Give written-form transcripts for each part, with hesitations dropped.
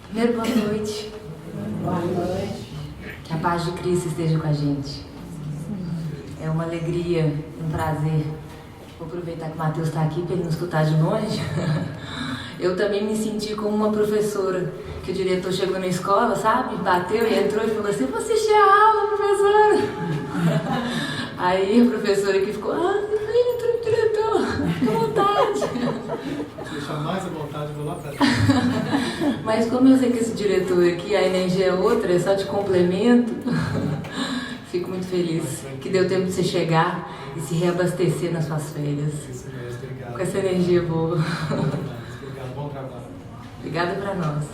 Primeiro, boa noite. Boa noite. Que a paz de Cristo esteja com a gente. É uma alegria, um prazer. Vou aproveitar que o Matheus está aqui para ele não escutar de longe. Eu também me senti como uma professora, que o diretor chegou na escola, sabe? Bateu e entrou e falou assim: vou assistir a aula, professora. Aí a professora que ficou: filho, entrou o diretor, fica à vontade. Se deixar mais à vontade, vou lá para Mas como eu sei que esse diretor aqui, a energia é outra, é só de complemento, fico muito feliz que deu tempo de você chegar e se reabastecer nas suas férias. Isso mesmo, obrigado. Com essa energia boa. Obrigado, bom trabalho. Obrigada para nós.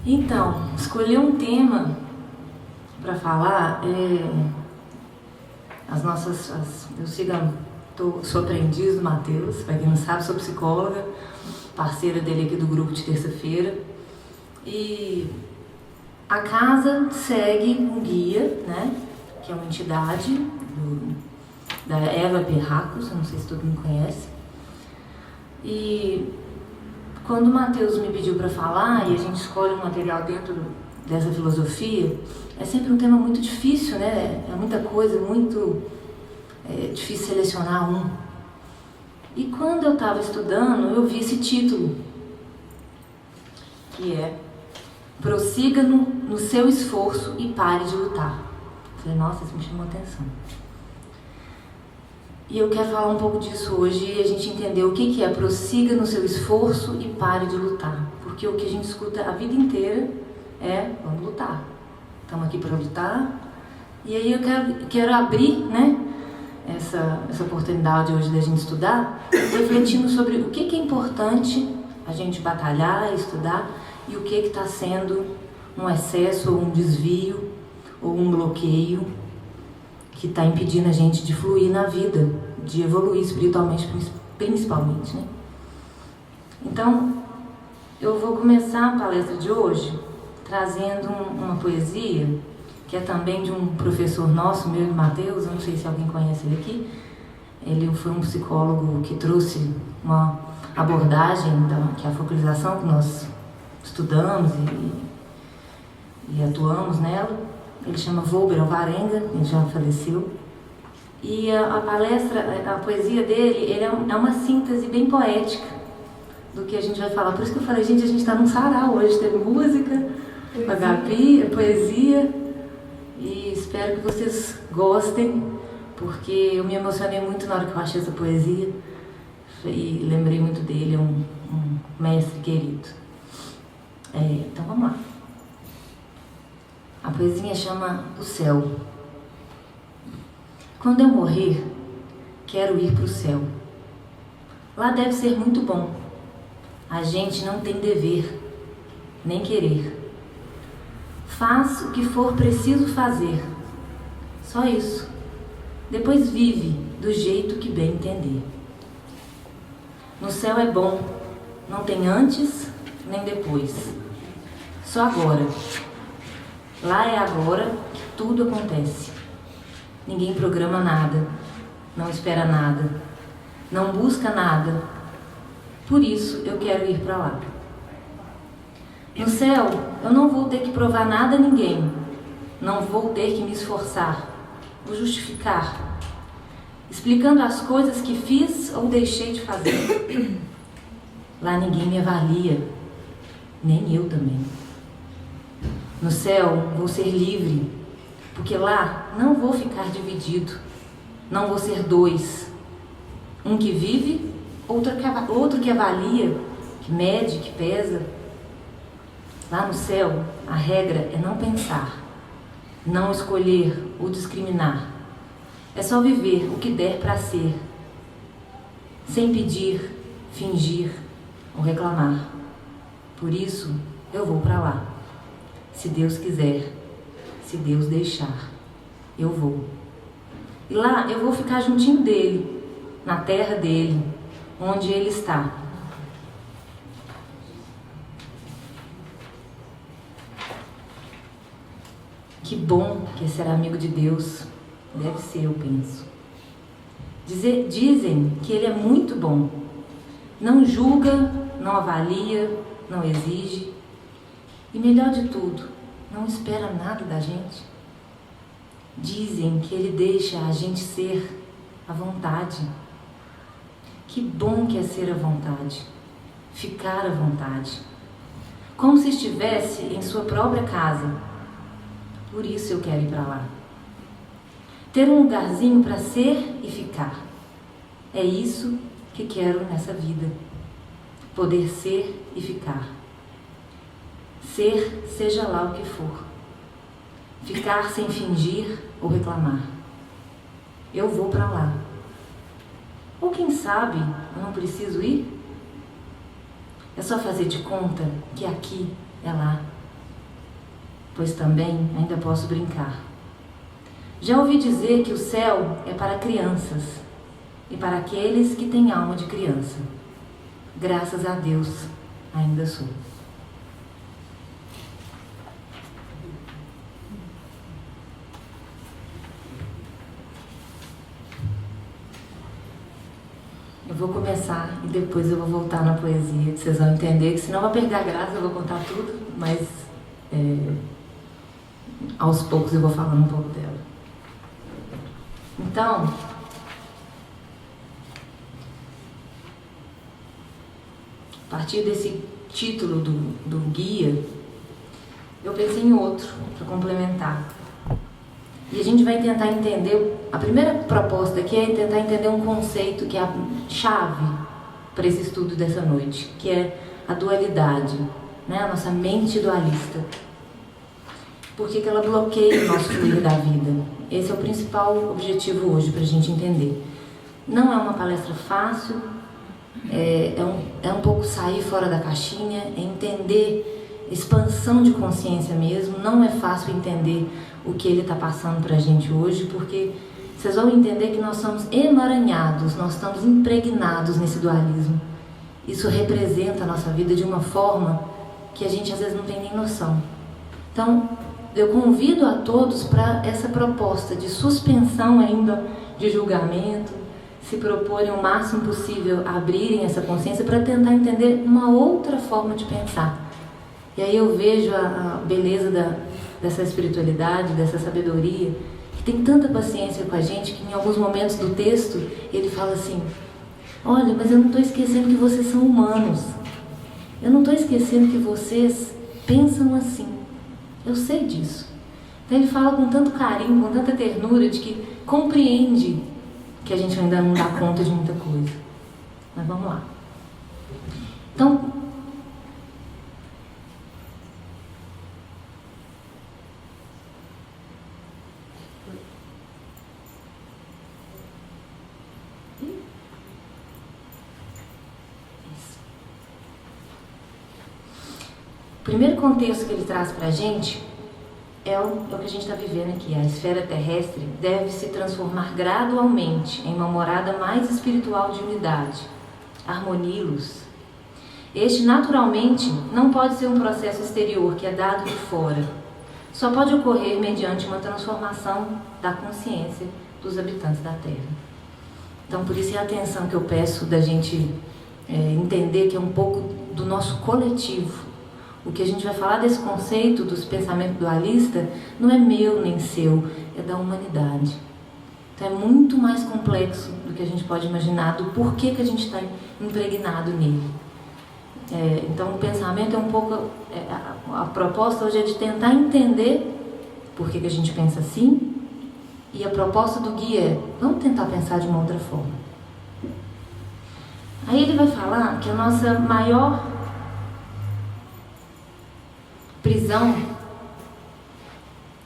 Então, escolher um tema para falar sou aprendiz do Matheus, para quem não sabe, sou psicóloga, parceira dele aqui do grupo de terça-feira. E a casa segue um guia, né, que é uma entidade da Eva Perracos, eu não sei se todo mundo conhece. E quando o Matheus me pediu para falar, e a gente escolhe um material dentro dessa filosofia, é sempre um tema muito difícil, né? É muita coisa, muito difícil selecionar um. E quando eu estava estudando, eu vi esse título, que é Prossiga no seu esforço e pare de lutar. Eu falei, nossa, isso me chamou a atenção. E eu quero falar um pouco disso hoje e a gente entender o que é prossiga no seu esforço e pare de lutar. Porque o que a gente escuta a vida inteira é vamos lutar. Estamos aqui para lutar. E aí eu quero abrir, né, essa oportunidade hoje da gente estudar, refletindo sobre o que é importante a gente batalhar, estudar, e o que está sendo um excesso ou um desvio ou um bloqueio que está impedindo a gente de fluir na vida, de evoluir espiritualmente, principalmente, né? Então, eu vou começar a palestra de hoje trazendo uma poesia que é também de um professor nosso, meu e Matheus, eu não sei se alguém conhece ele aqui. Ele foi um psicólogo que trouxe uma abordagem que é a focalização, que nós estudamos e atuamos nela. Ele chama Volber Alvarenga, ele já faleceu. E a palestra, a poesia dele, ele é uma síntese bem poética do que a gente vai falar. Por isso que eu falei, gente, a gente está num sarau hoje, teve música, Agapi, poesia. E espero que vocês gostem, porque eu me emocionei muito na hora que eu achei essa poesia. E lembrei muito dele, é um mestre querido. Então vamos lá. A poesia chama O Céu. Quando eu morrer, quero ir para o céu. Lá deve ser muito bom. A gente não tem dever, nem querer. Faz o que for preciso fazer. Só isso. Depois vive do jeito que bem entender. No céu é bom. Não tem antes nem depois. Só agora. Lá é agora que tudo acontece. Ninguém programa nada, não espera nada, não busca nada. Por isso eu quero ir para lá. No céu, eu não vou ter que provar nada a ninguém. Não vou ter que me esforçar, vou justificar, explicando as coisas que fiz ou deixei de fazer. Lá ninguém me avalia, nem eu também. No céu, vou ser livre, porque lá não vou ficar dividido, não vou ser dois. Um que vive, outro que avalia, que mede, que pesa. Lá no céu, a regra é não pensar, não escolher ou discriminar. É só viver o que der para ser, sem pedir, fingir ou reclamar. Por isso, eu vou para lá. Se Deus quiser, se Deus deixar, eu vou. E lá eu vou ficar juntinho dele, na terra dele, onde ele está. Que bom que é ser amigo de Deus. Deve ser, eu penso. Dizem que ele é muito bom. Não julga, não avalia, não exige. E melhor de tudo, não espera nada da gente. Dizem que ele deixa a gente ser à vontade. Que bom que é ser à vontade, ficar à vontade, como se estivesse em sua própria casa. Por isso eu quero ir para lá. Ter um lugarzinho para ser e ficar. É isso que quero nessa vida. Poder ser e ficar. Ser, seja lá o que for. Ficar sem fingir ou reclamar. Eu vou para lá. Ou quem sabe, eu não preciso ir? É só fazer de conta que aqui é lá. Pois também ainda posso brincar. Já ouvi dizer que o céu é para crianças e para aqueles que têm alma de criança. Graças a Deus, ainda sou. Eu vou começar e depois eu vou voltar na poesia, vocês vão entender que senão vai perder a graça, eu vou contar tudo, mas aos poucos eu vou falando um pouco dela. Então, a partir desse título do guia, eu pensei em outro para complementar. E a gente vai tentar entender, a primeira proposta aqui é tentar entender um conceito que é a chave para esse estudo dessa noite, que é a dualidade, né? A nossa mente dualista. Por que ela bloqueia o nosso fluir da vida? Esse é o principal objetivo hoje para a gente entender. Não é uma palestra fácil, é um pouco sair fora da caixinha, é entender expansão de consciência mesmo. Não é fácil entender o que ele está passando para a gente hoje, porque vocês vão entender que nós somos emaranhados, nós estamos impregnados nesse dualismo. Isso representa a nossa vida de uma forma que a gente às vezes não tem nem noção. Então, eu convido a todos para essa proposta de suspensão ainda de julgamento, se proporem o máximo possível a abrirem essa consciência para tentar entender uma outra forma de pensar. E aí eu vejo a beleza dessa espiritualidade, dessa sabedoria, que tem tanta paciência com a gente, que em alguns momentos do texto ele fala assim: olha, mas eu não estou esquecendo que vocês são humanos. Eu não estou esquecendo que vocês pensam assim. Eu sei disso. Então ele fala com tanto carinho, com tanta ternura, de que compreende que a gente ainda não dá conta de muita coisa. Mas vamos lá. Então, o primeiro contexto que ele traz para a gente é o que a gente está vivendo aqui. A esfera terrestre deve se transformar gradualmente em uma morada mais espiritual de unidade, harmonia e luz. Este, naturalmente, não pode ser um processo exterior que é dado de fora. Só pode ocorrer mediante uma transformação da consciência dos habitantes da Terra. Então, por isso é a atenção que eu peço da gente entender que é um pouco do nosso coletivo. O que a gente vai falar desse conceito dos pensamentos dualistas não é meu nem seu, é da humanidade. Então é muito mais complexo do que a gente pode imaginar do porquê que a gente está impregnado nele. Então o pensamento é um pouco... a proposta hoje é de tentar entender por que a gente pensa assim, e a proposta do guia é: vamos tentar pensar de uma outra forma. Aí ele vai falar que a nossa maior prisão,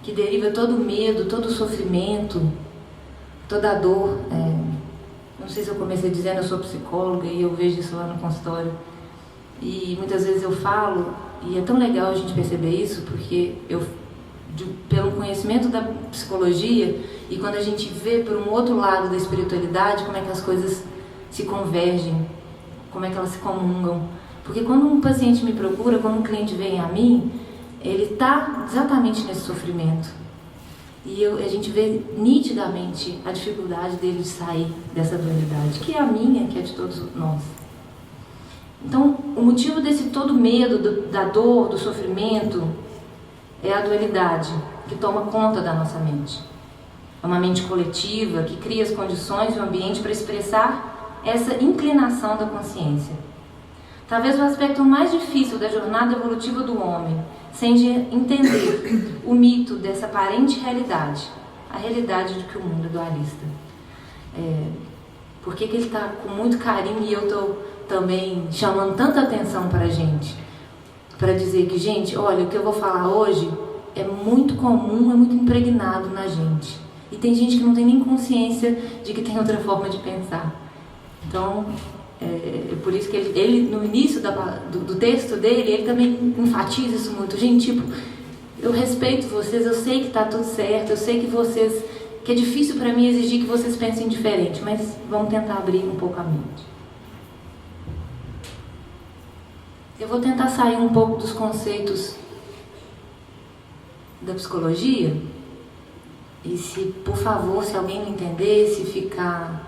que deriva todo o medo, todo o sofrimento, toda a dor. Não sei se eu comecei dizendo, eu sou psicóloga e eu vejo isso lá no consultório. E muitas vezes eu falo, e é tão legal a gente perceber isso, porque pelo conhecimento da psicologia, e quando a gente vê por um outro lado da espiritualidade, como é que as coisas se convergem, como é que elas se comungam. Porque quando um paciente me procura, quando um cliente vem a mim, ele está exatamente nesse sofrimento. E a gente vê nitidamente a dificuldade dele de sair dessa dualidade, que é a minha, que é de todos nós. Então, o motivo desse todo medo, da dor, do sofrimento, é a dualidade que toma conta da nossa mente. É uma mente coletiva que cria as condições e o ambiente para expressar essa inclinação da consciência. Talvez o aspecto mais difícil da jornada evolutiva do homem seja entender o mito dessa aparente realidade, a realidade de que o mundo é dualista. Por que ele está com muito carinho e eu estou também chamando tanta atenção para a gente? Para dizer que, gente, olha, o que eu vou falar hoje é muito comum, é muito impregnado na gente. E tem gente que não tem nem consciência de que tem outra forma de pensar. Então, é por isso que ele no início do texto dele, ele também enfatiza isso muito. Gente, tipo, eu respeito vocês, eu sei que está tudo certo, eu sei que é difícil para mim exigir que vocês pensem diferente, mas vamos tentar abrir um pouco a mente. Eu vou tentar sair um pouco dos conceitos da psicologia e se, por favor, se alguém não entender, se ficar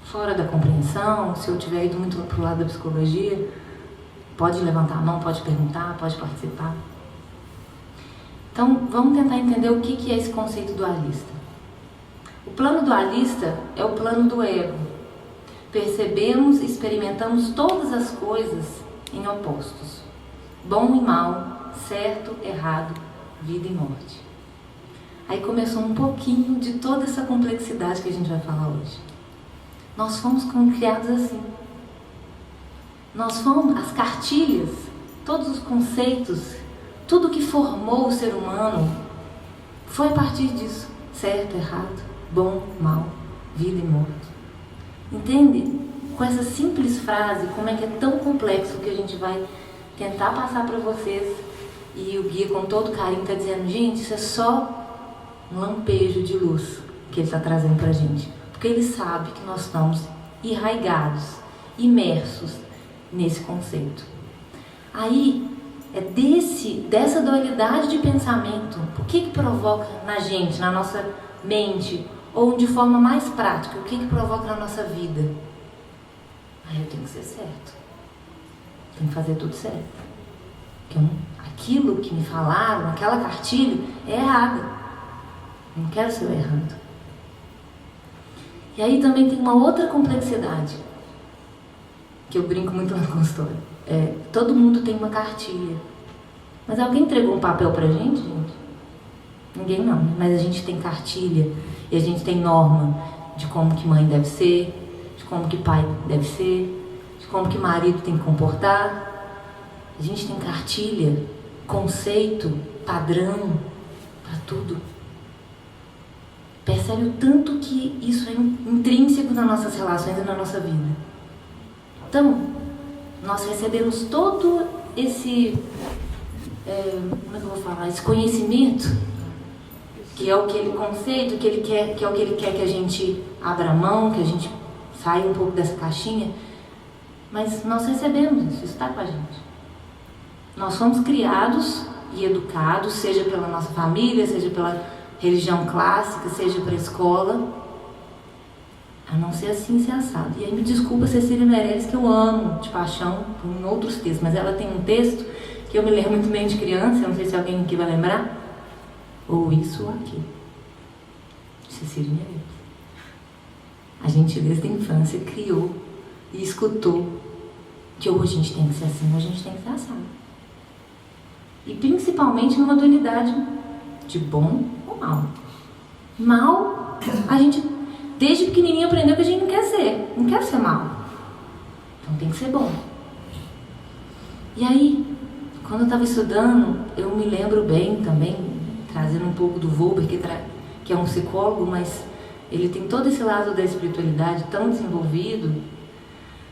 fora da compreensão, se eu tiver ido muito para o lado da psicologia, pode levantar a mão, pode perguntar, pode participar. Então, vamos tentar entender o que é esse conceito dualista. O plano dualista é o plano do ego. Percebemos e experimentamos todas as coisas em opostos. Bom e mal, certo, errado, vida e morte. Aí começou um pouquinho de toda essa complexidade que a gente vai falar hoje. Nós fomos criados assim. Nós fomos, as cartilhas, todos os conceitos, tudo que formou o ser humano foi a partir disso. Certo, errado, bom, mal, vida e morte. Entende? Com essa simples frase, como é que é tão complexo que a gente vai tentar passar para vocês. E o guia, com todo carinho, está dizendo, gente, isso é só um lampejo de luz que ele está trazendo para a gente. Porque ele sabe que nós estamos enraigados, imersos nesse conceito. Aí, é dessa dualidade de pensamento, o que provoca na gente, na nossa mente, ou de forma mais prática, o que provoca na nossa vida? Eu tenho que ser certo. Tenho que fazer tudo certo. Aquilo que me falaram, aquela cartilha, é errada. Não quero ser errado. E aí também tem uma outra complexidade, que eu brinco muito no consultório. Todo mundo tem uma cartilha. Mas alguém entregou um papel pra gente? Ninguém não, né? Mas a gente tem cartilha e a gente tem norma de como que mãe deve ser, de como que pai deve ser, de como que marido tem que comportar. A gente tem cartilha, conceito, padrão, para tudo. Percebe o tanto que isso é intrínseco nas nossas relações e na nossa vida. Então, nós recebemos todo esse, como é que eu vou falar, esse conhecimento, que é aquele conceito, que é o que ele quer que a gente abra mão, que a gente saia um pouco dessa caixinha, mas nós recebemos isso está com a gente. Nós fomos criados e educados, seja pela nossa família, seja pela religião clássica, seja pela escola, a não ser assim, ser assado. E aí me desculpa Cecília Meirelles, que eu amo de paixão em outros textos, mas ela tem um texto que eu me lembro muito bem de criança, eu não sei se alguém aqui vai lembrar, ou isso ou aquilo. Cecília Meirelles. A gente desde a infância criou e escutou que ou a gente tem que ser assim ou a gente tem que ser assado. E principalmente numa dualidade de bom ou mal. Mal, a gente desde pequenininho aprendeu que a gente não quer ser mal. Então tem que ser bom. E aí, quando eu estava estudando, eu me lembro bem também, trazendo um pouco do Volber, que é um psicólogo, mas ele tem todo esse lado da espiritualidade tão desenvolvido,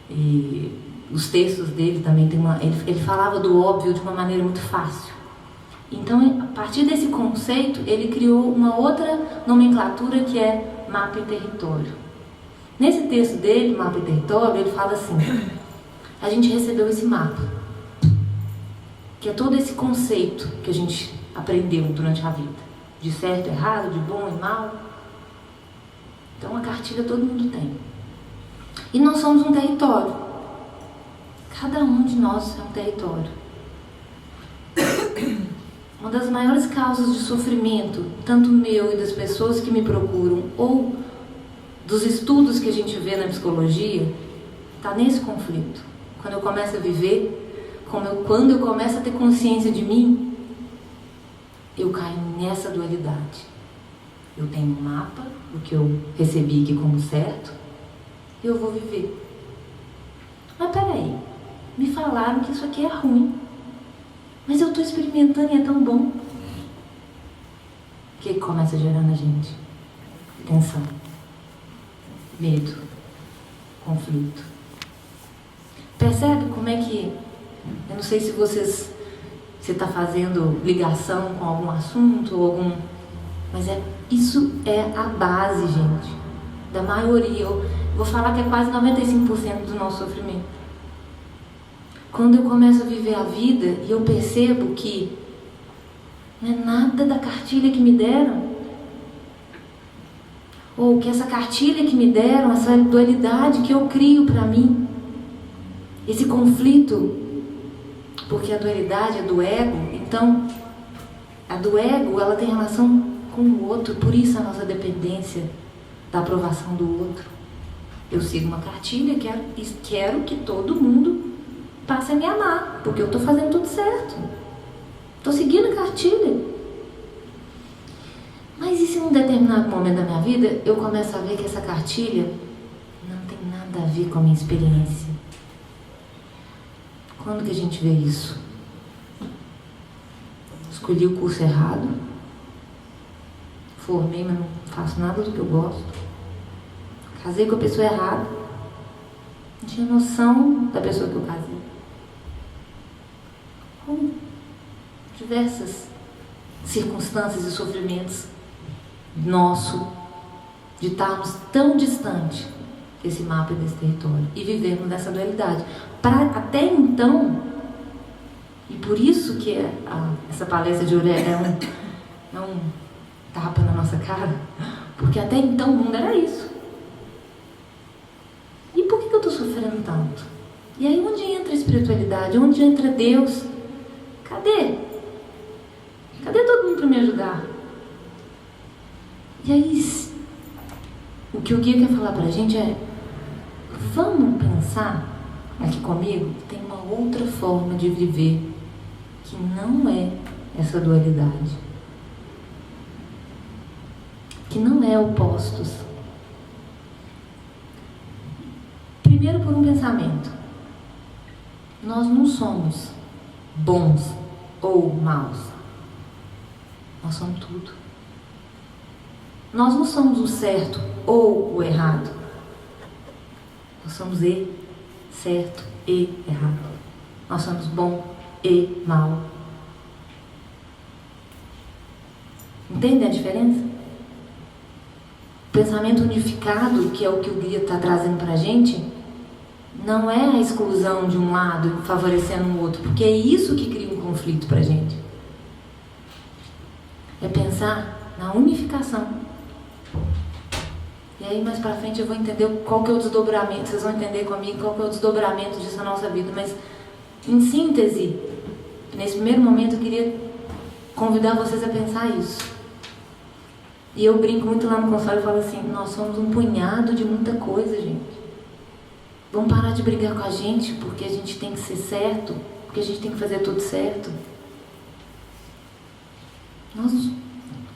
e os textos dele também ele falava do óbvio de uma maneira muito fácil. Então, a partir desse conceito, ele criou uma outra nomenclatura que é mapa e território. Nesse texto dele, mapa e território, ele fala assim: a gente recebeu esse mapa, que é todo esse conceito que a gente aprendeu durante a vida, de certo, errado, de bom e mal. Então a cartilha todo mundo tem. E nós somos um território. Cada um de nós é um território. Uma das maiores causas de sofrimento, tanto meu e das pessoas que me procuram, ou dos estudos que a gente vê na psicologia, está nesse conflito. Quando eu começo a viver, quando eu começo a ter consciência de mim, eu caio nessa dualidade. Eu tenho um mapa, o que eu recebi aqui como certo, e eu vou viver. Mas peraí, me falaram que isso aqui é ruim, mas eu estou experimentando e é tão bom. O que começa a gerar na gente? Tensão, medo, conflito. Percebe como é que, eu não sei se você está fazendo ligação com algum assunto ou algum, mas isso é a base, gente, da maioria. Eu vou falar que é quase 95% do nosso sofrimento. Quando eu começo a viver a vida e eu percebo que não é nada da cartilha que me deram, ou que essa cartilha que me deram, essa dualidade que eu crio para mim, esse conflito, porque a dualidade é do ego, então a do ego ela tem relação com o outro, por isso a nossa dependência da aprovação do outro. Eu sigo uma cartilha, quero que todo mundo passe a me amar, porque eu estou fazendo tudo certo, estou seguindo a cartilha. Mas e se em um determinado momento da minha vida eu começo a ver que essa cartilha não tem nada a ver com a minha experiência? Quando que a gente vê isso? Escolhi o curso errado, formei, mas não faço nada do que eu gosto, casei com a pessoa errada, não tinha noção da pessoa que eu casei. Com diversas circunstâncias e sofrimentos nosso, de estarmos tão distante desse mapa e desse território e vivermos nessa dualidade. Até então, e por isso que essa palestra de hoje é um tapa na nossa cara, porque até então o mundo era isso. E por que eu estou sofrendo tanto? E aí onde entra a espiritualidade? Onde entra Deus? Cadê? Cadê todo mundo para me ajudar? E aí, o que o guia quer falar para a gente é: vamos pensar aqui comigo, tem uma outra forma de viver que não é essa dualidade, que não é opostos. Primeiro, por um pensamento: nós não somos bons ou maus, nós somos tudo. Nós não somos o certo ou o errado, nós somos certo e errado. Nós somos bom e mal. Entende a diferença? O pensamento unificado, que é o que o guia está trazendo para a gente, não é a exclusão de um lado favorecendo o outro, porque é isso que cria um conflito para a gente. É pensar na unificação. E aí mais pra frente eu vou entender qual que é o desdobramento, vocês vão entender comigo qual que é o desdobramento disso na nossa vida. Mas em síntese, nesse primeiro momento eu queria convidar vocês a pensar isso. E eu brinco muito lá no consultório e falo assim: nós somos um punhado de muita coisa, gente. Vamos parar de brigar com a gente porque a gente tem que ser certo, porque a gente tem que fazer tudo certo. Nossa,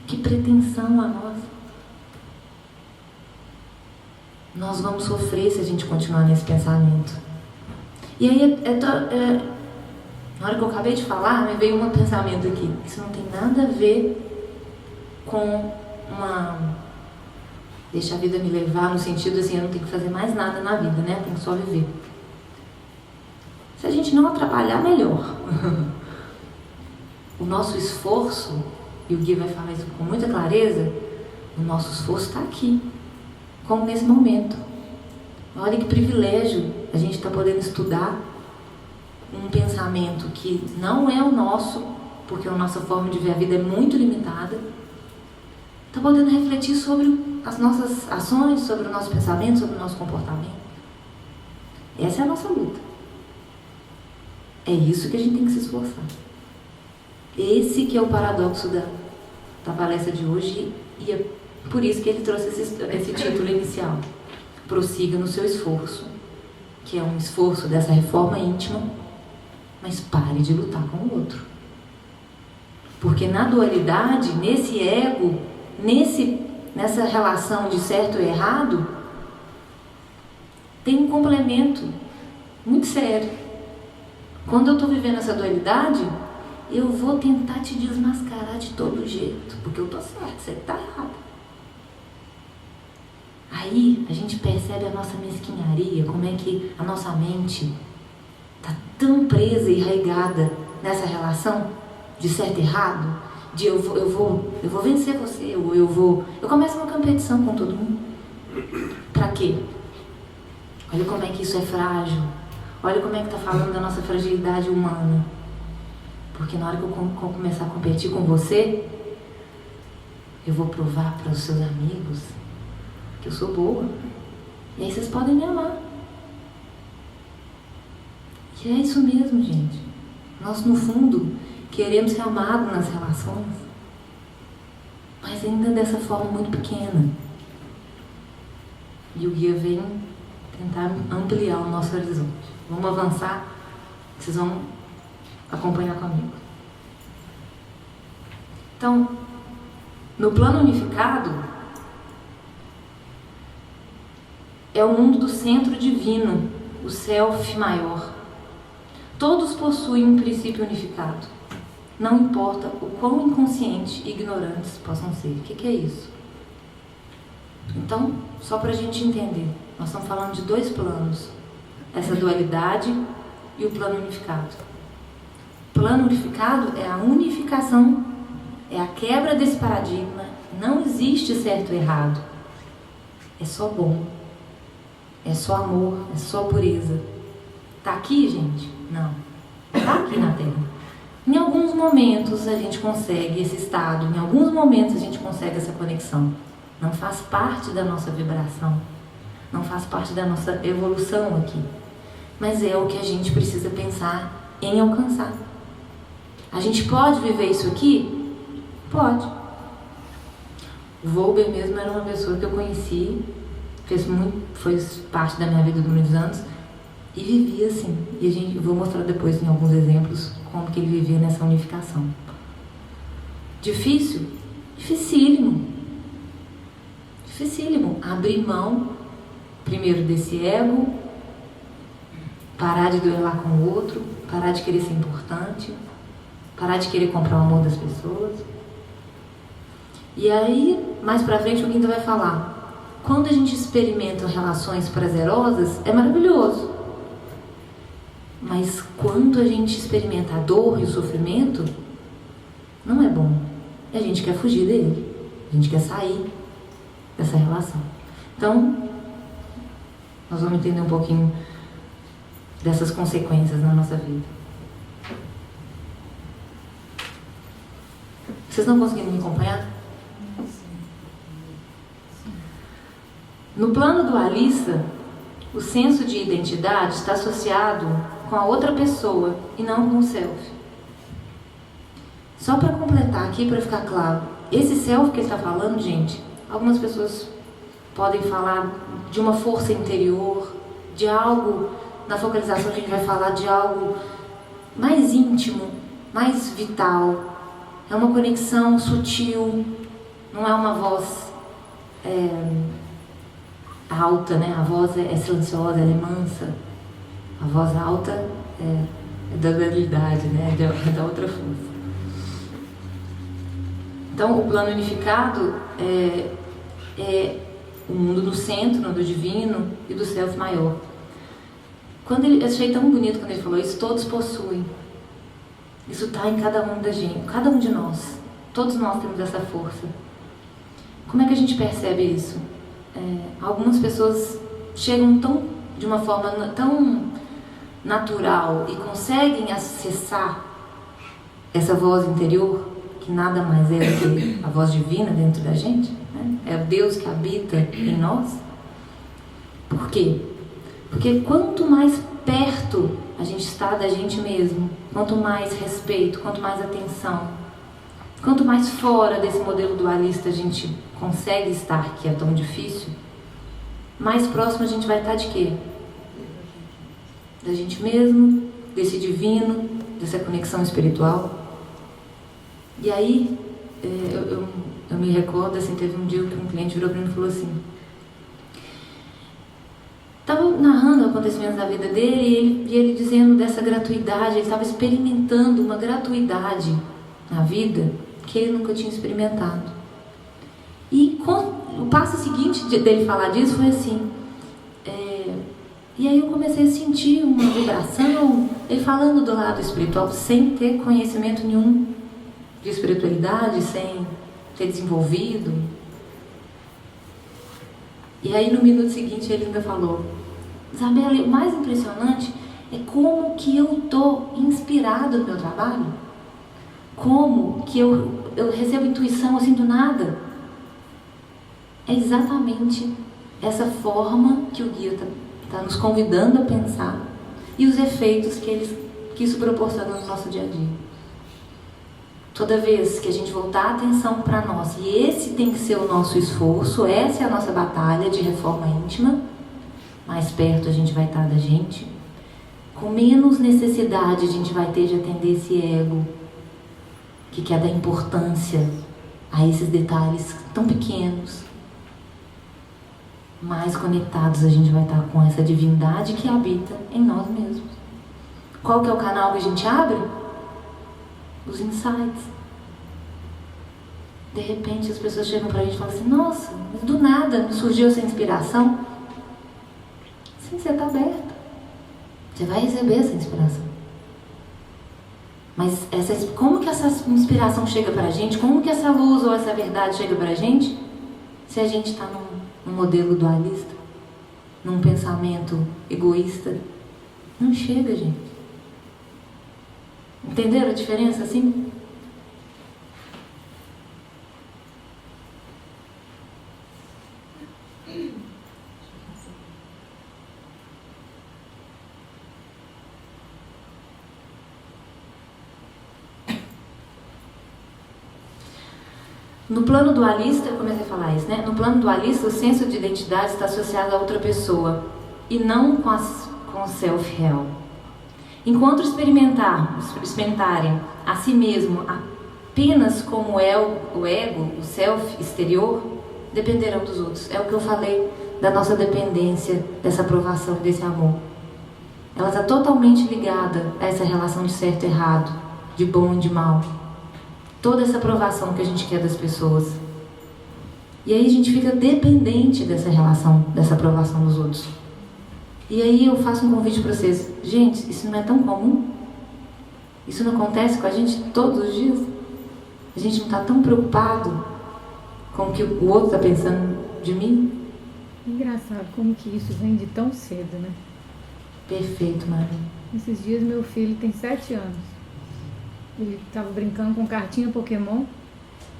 que pretensão a nossa. Nós vamos sofrer se a gente continuar nesse pensamento. E aí, na hora que eu acabei de falar, me veio um pensamento aqui. Isso não tem nada a ver com deixa a vida me levar, no sentido assim, eu não tenho que fazer mais nada na vida, né? Tenho que só viver. Se a gente não atrapalhar, melhor. O nosso esforço, e o Gui vai falar isso com muita clareza, o nosso esforço está aqui. Como nesse momento. Olha que privilégio a gente está podendo estudar um pensamento que não é o nosso, porque a nossa forma de ver a vida é muito limitada, está podendo refletir sobre as nossas ações, sobre o nosso pensamento, sobre o nosso comportamento. Essa é a nossa luta. É isso que a gente tem que se esforçar. Esse que é o paradoxo da palestra de hoje, e é por isso que ele trouxe esse título inicial. Prossiga no seu esforço, que é um esforço dessa reforma íntima, mas pare de lutar com o outro. Porque na dualidade, nesse ego, nessa relação de certo e errado, tem um complemento muito sério. Quando eu estou vivendo essa dualidade, eu vou tentar te desmascarar de todo jeito, porque eu estou certo, você está errado. Aí a gente percebe a nossa mesquinharia, como é que a nossa mente está tão presa e arraigada nessa relação de certo e errado, de eu vou vencer você, eu começo uma competição com todo mundo. Pra quê? Olha como é que isso é frágil, olha como é que está falando da nossa fragilidade humana. Porque na hora que eu começar a competir com você, eu vou provar para os seus amigos que eu sou boa. E aí vocês podem me amar. E é isso mesmo, gente. Nós, no fundo, queremos ser amados nas relações, mas ainda dessa forma muito pequena. E o guia vem tentar ampliar o nosso horizonte. Vamos avançar? Vocês vão acompanhar comigo. Então, no plano unificado, é o mundo do centro divino, o self maior. Todos possuem um princípio unificado. Não importa o quão inconscientes e ignorantes possam ser. O que é isso? Então, só para a gente entender, nós estamos falando de dois planos. Essa dualidade e o plano unificado. O plano unificado é a unificação, é a quebra desse paradigma. Não existe certo e errado. É só bom. É só amor, é só pureza. Tá aqui, gente? Não. Tá aqui na Terra. Em alguns momentos a gente consegue esse estado, em alguns momentos a gente consegue essa conexão. Não faz parte da nossa vibração, não faz parte da nossa evolução aqui. Mas é o que a gente precisa pensar em alcançar. A gente pode viver isso aqui? Pode. O Volber mesmo era uma pessoa que eu conheci, foi parte da minha vida durante muitos anos, e vivia assim. E eu vou mostrar depois em alguns exemplos como que ele vivia nessa unificação. Difícil? Dificílimo. Dificílimo. Abrir mão, primeiro, desse ego, parar de duelar com o outro, parar de querer ser importante, parar de querer comprar o amor das pessoas. E aí, mais pra frente, o Guinda vai falar. Quando a gente experimenta relações prazerosas, é maravilhoso. Mas quando a gente experimenta a dor e o sofrimento, não é bom. E a gente quer fugir dele. A gente quer sair dessa relação. Então, nós vamos entender um pouquinho dessas consequências na nossa vida. Vocês estão conseguindo me acompanhar? No plano dualista, o senso de identidade está associado com a outra pessoa e não com o self. Só para completar aqui, para ficar claro, esse self que ele está falando, gente, algumas pessoas podem falar de uma força interior, de algo, na focalização a gente vai falar de algo mais íntimo, mais vital. É uma conexão sutil, não é uma voz alta, né? A voz é silenciosa, ela é mansa. A voz alta é da dualidade, né? É da outra força. Então, o plano unificado é o mundo no centro, do divino e do self maior. Eu achei tão bonito quando ele falou isso, todos possuem. Isso está em cada um da gente, cada um de nós. Todos nós temos essa força. Como é que a gente percebe isso? Algumas pessoas chegam de uma forma tão natural e conseguem acessar essa voz interior, que nada mais é do que a voz divina dentro da gente, né? É o Deus que habita em nós. Por quê? Porque quanto mais perto a gente está da gente mesmo, quanto mais respeito, quanto mais atenção, quanto mais fora desse modelo dualista a gente consegue estar, que é tão difícil, mais próximo a gente vai estar de quê? Da gente mesmo, desse divino, dessa conexão espiritual. E aí, eu me recordo, assim, teve um dia que um cliente virou para mim e falou assim, estava narrando acontecimentos da vida dele e ele dizendo dessa gratuidade, ele estava experimentando uma gratuidade na vida que ele nunca tinha experimentado. E o passo seguinte dele falar disso foi assim, e aí eu comecei a sentir uma vibração, ele falando do lado espiritual, sem ter conhecimento nenhum de espiritualidade, sem ter desenvolvido. E aí no minuto seguinte ele ainda falou, Isabela, o mais impressionante é como que eu estou inspirado no meu trabalho, como que eu recebo intuição assim do nada. É exatamente essa forma que o guia está nos convidando a pensar e os efeitos que isso proporciona no nosso dia a dia. Toda vez que a gente voltar a atenção para nós, e esse tem que ser o nosso esforço, essa é a nossa batalha de reforma íntima, mais perto a gente vai estar da gente, com menos necessidade a gente vai ter de atender esse ego que quer dar importância a esses detalhes tão pequenos. Mais conectados a gente vai estar com essa divindade que habita em nós mesmos. Qual que é o canal que a gente abre? Os insights. De repente as pessoas chegam pra gente e falam assim, nossa, mas do nada me surgiu essa inspiração. Sim, você está aberta. Você vai receber essa inspiração. Mas como que essa inspiração chega pra gente? Como que essa luz ou essa verdade chega pra gente? Se a gente está num modelo dualista, num pensamento egoísta, não chega, gente. Entenderam a diferença assim? No plano dualista, eu comecei a falar isso, né? No plano dualista, o senso de identidade está associado a outra pessoa e não com o self real. Enquanto experimentarem a si mesmo apenas como é o ego, o self exterior, dependerão dos outros. É o que eu falei da nossa dependência, dessa aprovação, desse amor. Ela está totalmente ligada a essa relação de certo e errado, de bom e de mal. Toda essa aprovação que a gente quer das pessoas. E aí a gente fica dependente dessa relação, dessa aprovação dos outros. E aí eu faço um convite para vocês. Gente, isso não é tão comum? Isso não acontece com a gente todos os dias? A gente não está tão preocupado com o que o outro está pensando de mim? Engraçado como que isso vem de tão cedo, né? Perfeito, Maria. Esses dias meu filho tem 7 anos. Ele estava brincando com cartinha Pokémon.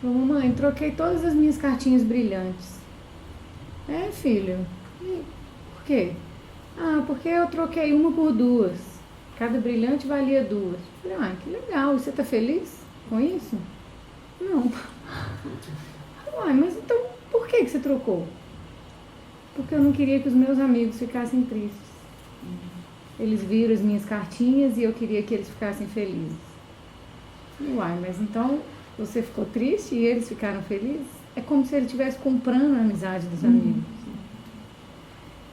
Falou, mamãe, troquei todas as minhas cartinhas brilhantes. É, filho? E por quê? Ah, porque eu troquei uma por 2. Cada brilhante valia 2. Falei, ah, que legal. E você tá feliz com isso? Não. Uai, mas então por que você trocou? Porque eu não queria que os meus amigos ficassem tristes. Eles viram as minhas cartinhas e eu queria que eles ficassem felizes. Uai, mas então você ficou triste e eles ficaram felizes? É como se ele estivesse comprando a amizade dos amigos.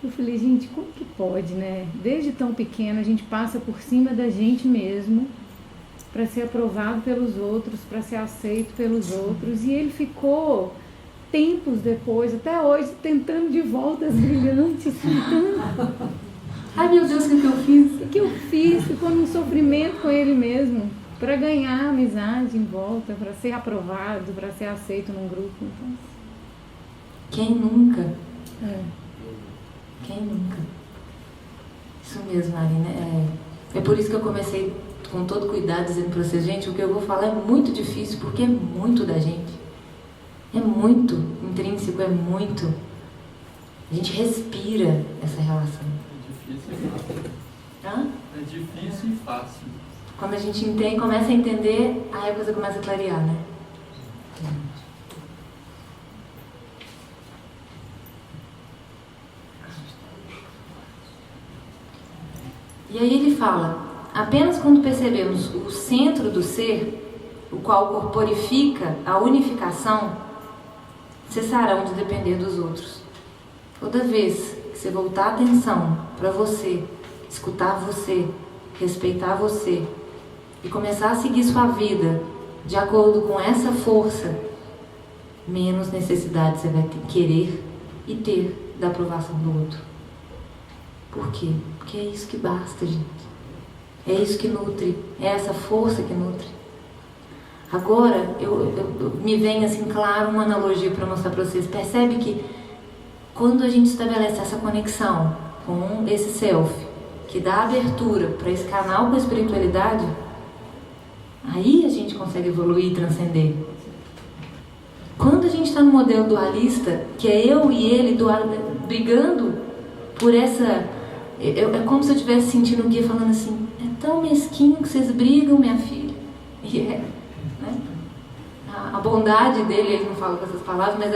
Eu falei, gente, como que pode, né? Desde tão pequeno a gente passa por cima da gente mesmo para ser aprovado pelos outros, para ser aceito pelos outros. E ele ficou tempos depois, até hoje, tentando de volta as brilhantes, tentando. Ai, meu Deus, o que eu fiz? O que eu fiz? Ficou num sofrimento com ele mesmo, para ganhar amizade em volta, para ser aprovado, para ser aceito num grupo. Então, quem nunca? Quem nunca? Isso mesmo, Marina. É por isso que eu comecei com todo cuidado, dizendo para vocês, gente, o que eu vou falar é muito difícil, porque é muito da gente. É muito intrínseco, é muito. A gente respira essa relação. É difícil e fácil. Hã? É difícil e fácil. Quando a gente entende, começa a entender, aí a coisa começa a clarear, né? E aí ele fala, apenas quando percebemos o centro do ser, o qual corporifica a unificação, cessarão de depender dos outros. Toda vez que você voltar a atenção para você, escutar você, respeitar você e começar a seguir sua vida de acordo com essa força, menos necessidade você vai querer e ter da aprovação do outro. Por quê? Porque é isso que basta, gente. É isso que nutre, é essa força que nutre. Agora, me vem assim, claro, uma analogia para mostrar para vocês. Percebe que quando a gente estabelece essa conexão com esse self, que dá abertura para esse canal com a espiritualidade, aí a gente consegue evoluir e transcender. Quando a gente está no modelo dualista, que é eu e ele brigando por essa... É como se eu estivesse sentindo o guia falando assim, é tão mesquinho que vocês brigam, minha filha. E é, né? A bondade dele, ele não fala com essas palavras, mas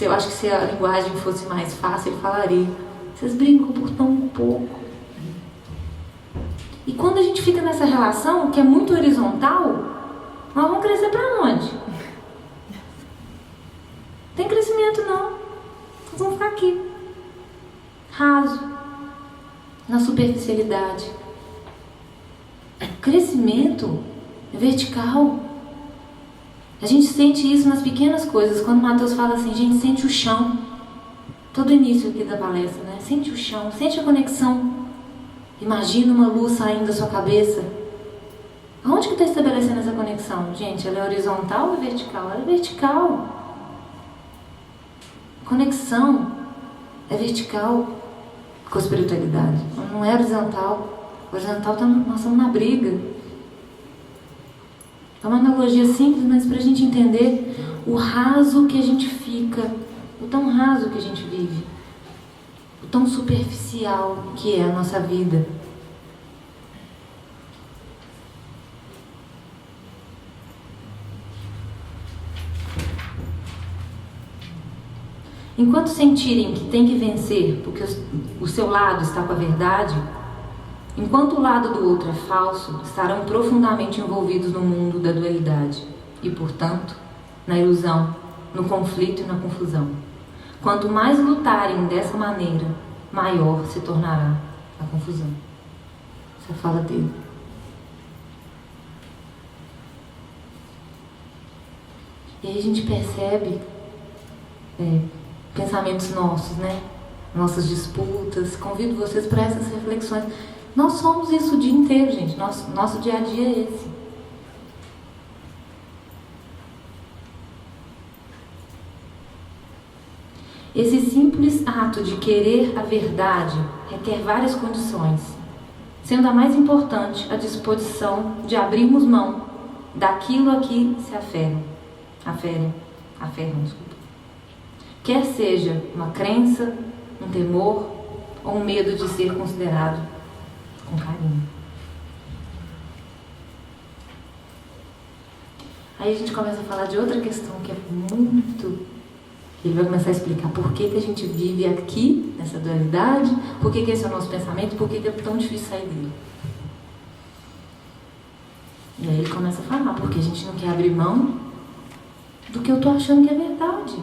eu acho que se a linguagem fosse mais fácil, ele falaria, vocês brigam por tão pouco. E quando a gente fica nessa relação, que é muito horizontal, nós vamos crescer para onde? Não tem crescimento não. Nós vamos ficar aqui, raso, na superficialidade. O crescimento é vertical. A gente sente isso nas pequenas coisas. Quando o Matheus fala assim, gente, sente o chão. Todo início aqui da palestra, né? Sente o chão, sente a conexão. Imagina uma luz saindo da sua cabeça. Aonde que está estabelecendo essa conexão? Gente, ela é horizontal ou é vertical? Ela é vertical. Conexão é vertical com a espiritualidade. Não é horizontal. Horizontal, nós estamos na briga. É uma analogia simples, mas para a gente entender o raso que a gente fica, o tão raso que a gente vive, o tão superficial que é a nossa vida. Enquanto sentirem que tem que vencer porque o seu lado está com a verdade, enquanto o lado do outro é falso, estarão profundamente envolvidos no mundo da dualidade e, portanto, na ilusão, no conflito e na confusão. Quanto mais lutarem dessa maneira, maior se tornará a confusão. Essa é a fala dele. E aí a gente percebe pensamentos nossos, né? Nossas disputas. Convido vocês para essas reflexões. Nós somos isso o dia inteiro, gente. Nosso dia a dia é esse. Esse simples ato de querer a verdade requer várias condições, sendo a mais importante a disposição de abrirmos mão daquilo a que se aferram, desculpa. Quer seja uma crença, um temor ou um medo de ser considerado com carinho. Aí a gente começa a falar de outra questão que é muito... Ele vai começar a explicar por que a gente vive aqui, nessa dualidade, por que esse é o nosso pensamento, por que é tão difícil sair dele. E aí ele começa a falar, porque a gente não quer abrir mão do que eu tô achando que é verdade.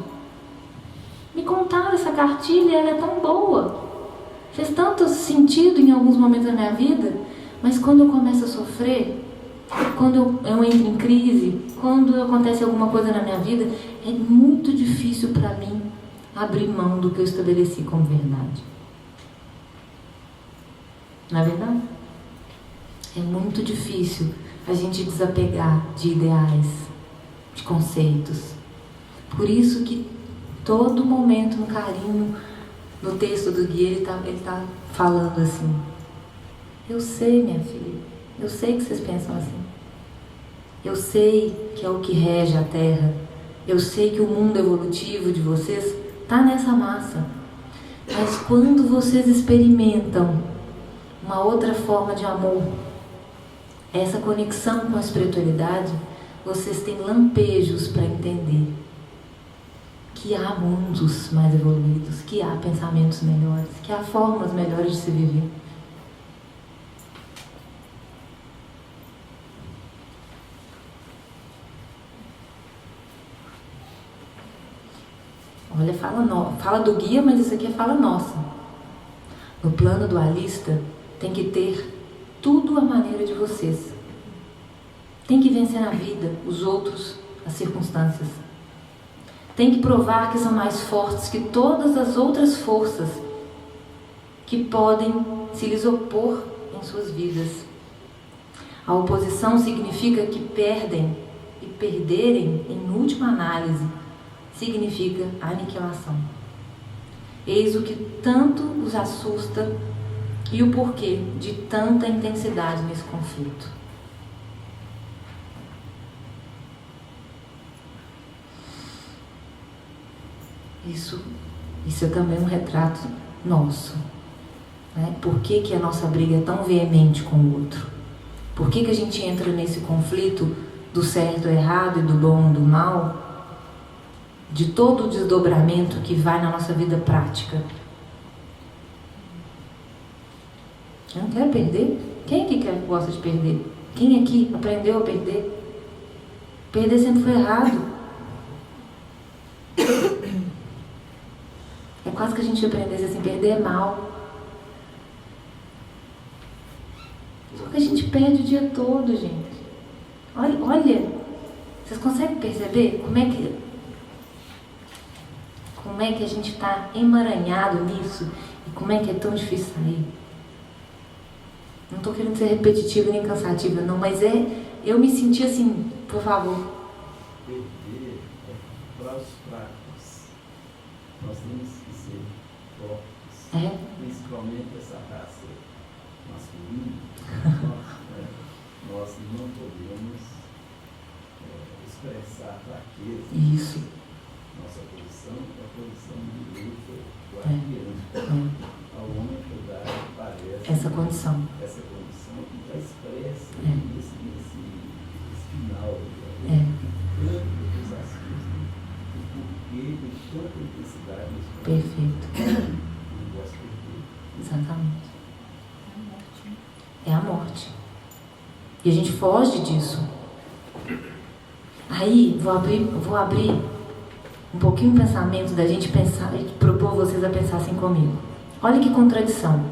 Me contaram essa cartilha, ela é tão boa. Fez tanto sentido em alguns momentos da minha vida, mas quando eu começo a sofrer, quando eu entro em crise, quando acontece alguma coisa na minha vida, é muito difícil para mim abrir mão do que eu estabeleci como verdade. Não é verdade? É muito difícil a gente desapegar de ideais, de conceitos. Por isso que todo momento no carinho, no texto do guia, ele tá falando assim, eu sei, minha filha, Eu sei que vocês pensam assim. Eu sei que é o que rege a Terra. Eu sei que o mundo evolutivo de vocês está nessa massa. Mas quando vocês experimentam uma outra forma de amor, essa conexão com a espiritualidade, vocês têm lampejos para entender que há mundos mais evoluídos, que há pensamentos melhores, que há formas melhores de se viver. Olha, fala do guia, mas isso aqui é fala nossa. No plano dualista, tem que ter tudo à maneira de vocês. Tem que vencer na vida os outros, as circunstâncias. Tem que provar que são mais fortes que todas as outras forças que podem se lhes opor em suas vidas. A oposição significa que perdem, e perderem, em última análise, significa aniquilação. Eis o que tanto os assusta e o porquê de tanta intensidade nesse conflito. Isso é também um retrato nosso, né? Por que a nossa briga é tão veemente com o outro? Por que a gente entra nesse conflito do certo, errado e do bom, do mal? De todo o desdobramento que vai na nossa vida prática. Eu não quero perder. Quem aqui gosta de perder? Quem aqui aprendeu a perder? Perder sempre foi errado. É quase que a gente aprendesse assim, perder é mal. Só que a gente perde o dia todo, gente. Olha, vocês conseguem perceber como é que a gente está emaranhado nisso e como é que é tão difícil sair? Não estou querendo ser repetitiva nem cansativa, não, mas eu me senti assim, por favor. Perder é para os fracos. Nós temos que ser fortes, principalmente essa raça masculina. Nós não podemos expressar fraqueza. Isso. Nossa posição é a posição de luta, guardiã. Ao homem ajudar, parece Essa condição que está expressa nesse final. Os assuntos, o porquê de tanta intensidade. Perfeito. Não gosto de perder. Exatamente. É a morte. E a gente foge disso. Aí, vou abrir um pouquinho o pensamento da gente pensar e propor vocês a pensar assim comigo. Olha que contradição.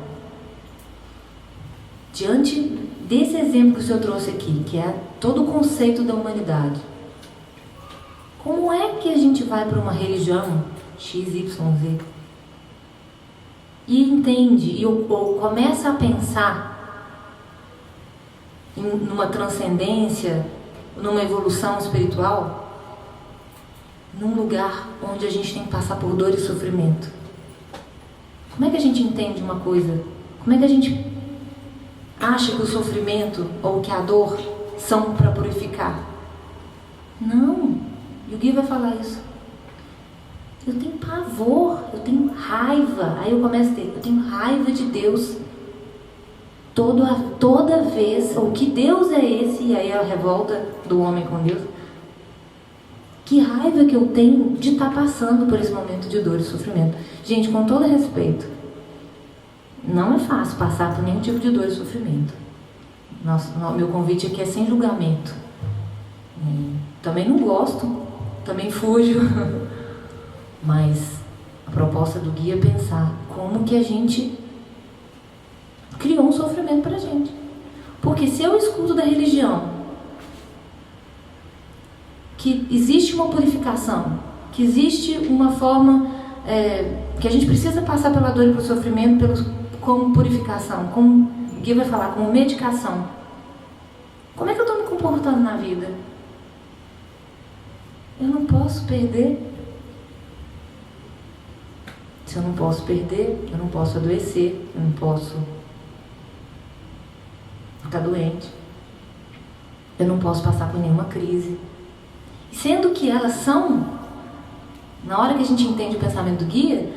Diante desse exemplo que o senhor trouxe aqui, que é todo o conceito da humanidade, como é que a gente vai para uma religião XYZ e entende ou começa a pensar numa transcendência, numa evolução espiritual, num lugar onde a gente tem que passar por dor e sofrimento? Como é que a gente entende uma coisa? Como é que a gente acha que o sofrimento ou que a dor são para purificar? Não. E o Gui vai falar isso. Eu tenho pavor, eu tenho raiva. Aí eu começo a ter, eu tenho raiva de Deus. Toda vez, ou que Deus é esse? E aí a revolta do homem com Deus. Que raiva que eu tenho de estar passando por esse momento de dor e sofrimento. Gente, com todo respeito, não é fácil passar por nenhum tipo de dor e sofrimento. Meu convite aqui é sem julgamento. Também não gosto, também fujo. Mas a proposta do guia é pensar como que a gente criou um sofrimento pra gente. Porque se eu escuto da religião que existe uma purificação, que existe uma forma, que a gente precisa passar pela dor e pelo sofrimento como purificação, como o Gui vai falar, como medicação. Como é que eu estou me comportando na vida? Eu não posso perder. Se eu não posso perder, eu não posso adoecer, eu não posso está doente. Eu não posso passar por nenhuma crise. Sendo que elas são, na hora que a gente entende o pensamento do guia,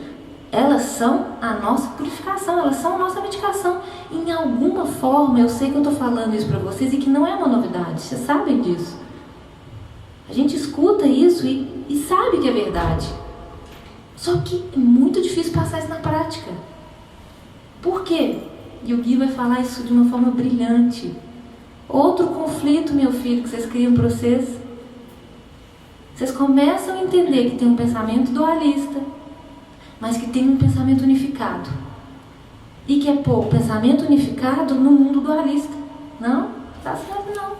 elas são a nossa purificação, elas são a nossa medicação. Em alguma forma, eu sei que eu estou falando isso para vocês e que não é uma novidade, vocês sabem disso. A gente escuta isso e sabe que é verdade. Só que é muito difícil passar isso na prática. Por quê? E o Gui vai falar isso de uma forma brilhante. Outro conflito, meu filho, que vocês criam para vocês. Vocês começam a entender que tem um pensamento dualista, mas que tem um pensamento unificado. E que é pôr o pensamento unificado no mundo dualista. Não, tá certo não.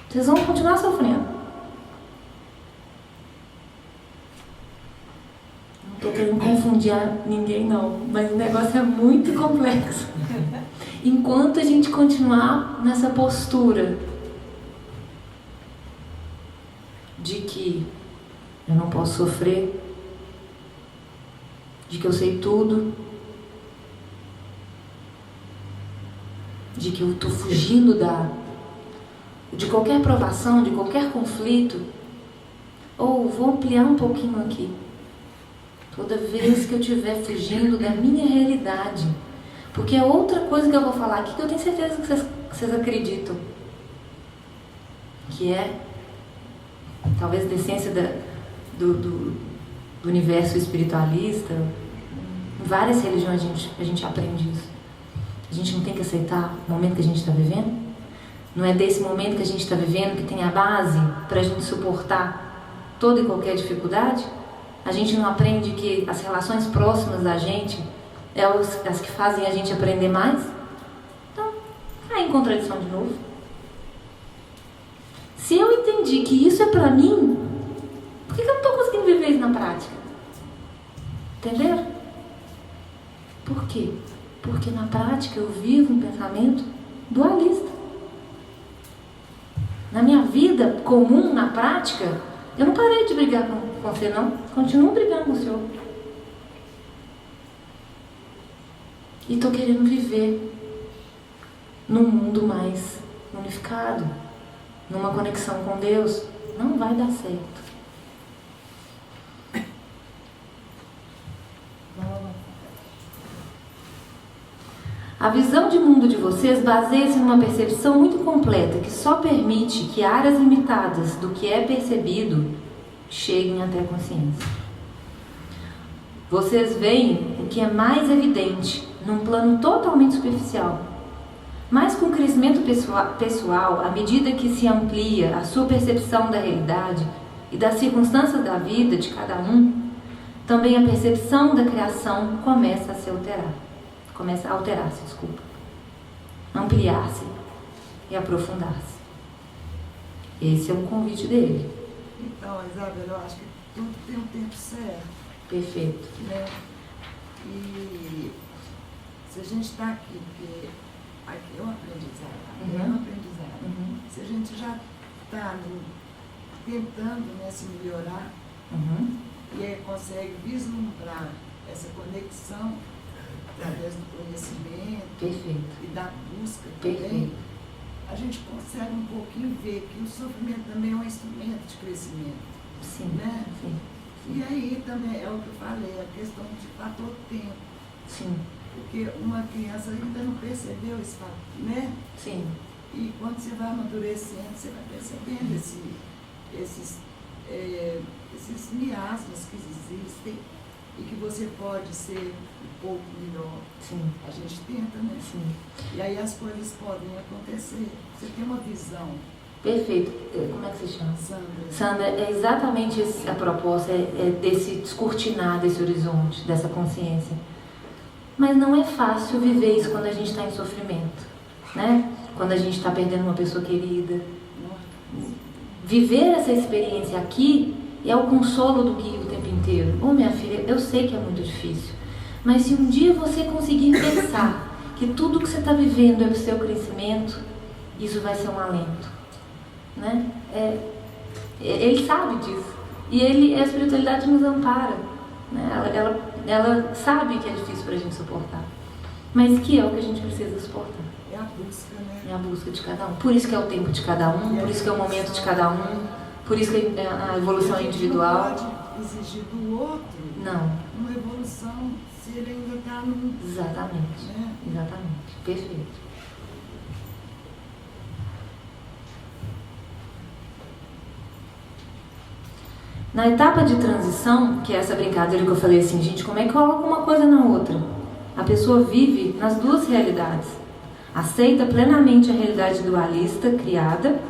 Vocês vão continuar sofrendo. Não estou querendo confundir ninguém não, mas o negócio é muito complexo. Enquanto a gente continuar nessa postura de que eu não posso sofrer, de que eu sei tudo, de que eu estou fugindo de qualquer provação, de qualquer conflito, ou vou ampliar um pouquinho aqui. Toda vez que eu estiver fugindo da minha realidade, porque é outra coisa que eu vou falar aqui que eu tenho certeza que vocês acreditam, que é talvez a essência do universo espiritualista. Em várias religiões a gente aprende isso. A gente não tem que aceitar o momento que a gente está vivendo. Não é desse momento que a gente está vivendo que tem a base para a gente suportar toda e qualquer dificuldade. A gente não aprende que as relações próximas da gente é as que fazem a gente aprender mais. Então, tá em contradição de novo. Se eu entendi que isso é para mim, por que eu não estou conseguindo viver isso na prática? Entenderam? Por quê? Porque na prática eu vivo um pensamento dualista. Na minha vida comum, na prática, eu não parei de brigar com você, não. Continuo brigando com o Senhor. E estou querendo viver num mundo mais unificado, numa conexão com Deus. Não vai dar certo. A visão de mundo de vocês baseia-se numa percepção muito completa que só permite que áreas limitadas do que é percebido cheguem até a consciência. Vocês veem o que é mais evidente num plano totalmente superficial. Mas com o crescimento pessoal, à medida que se amplia a sua percepção da realidade e das circunstâncias da vida de cada um, também a percepção da criação começa a se alterar. Começa a alterar-se, ampliar-se e aprofundar-se. Esse é o convite dele. Então, Isabel, eu acho que tudo tem um tempo certo. Perfeito. Né? E se a gente está aqui, porque aqui é um aprendizado, Se a gente já está tentando, né, se melhorar, e aí consegue vislumbrar essa conexão através do conhecimento. Perfeito. E da busca Perfeito. também, a gente consegue um pouquinho ver que o sofrimento também é um instrumento de crescimento. Sim. Né? Sim. E aí também é o que eu falei, a questão de fator tempo. Sim. Porque uma criança ainda não percebeu esse fator, né? Sim. E quando você vai amadurecendo, você vai percebendo esses miasmas que existem e que você pode ser um pouco melhor. Sim. A gente tenta, né? Sim. E aí as coisas podem acontecer. Você tem uma visão. Perfeito. Como é que se chama? Sandra, é exatamente a proposta, é desse descortinar desse horizonte, dessa consciência. Mas não é fácil viver isso quando a gente está em sofrimento, né? Quando a gente está perdendo uma pessoa querida. Viver essa experiência aqui é o consolo do guia o tempo inteiro. Minha filha, eu sei que é muito difícil, mas se um dia você conseguir pensar que tudo que você está vivendo é para o seu crescimento, isso vai ser um alento, né? Ele sabe disso. E a espiritualidade nos ampara, né? Ela sabe que é difícil para a gente suportar. mas que é o que a gente precisa suportar. É a busca, né? É a busca de cada um. Por isso que é o tempo de cada um, por isso que é o momento de cada um, por isso que é a evolução A gente individual. não pode exigir do outro Não, uma evolução se ele ainda está no... exatamente. Né? Exatamente. Perfeito. Na etapa de transição, que é essa brincadeira que eu falei assim, gente, como é que coloca uma coisa na outra? A pessoa vive nas duas realidades. Aceita plenamente a realidade dualista criada,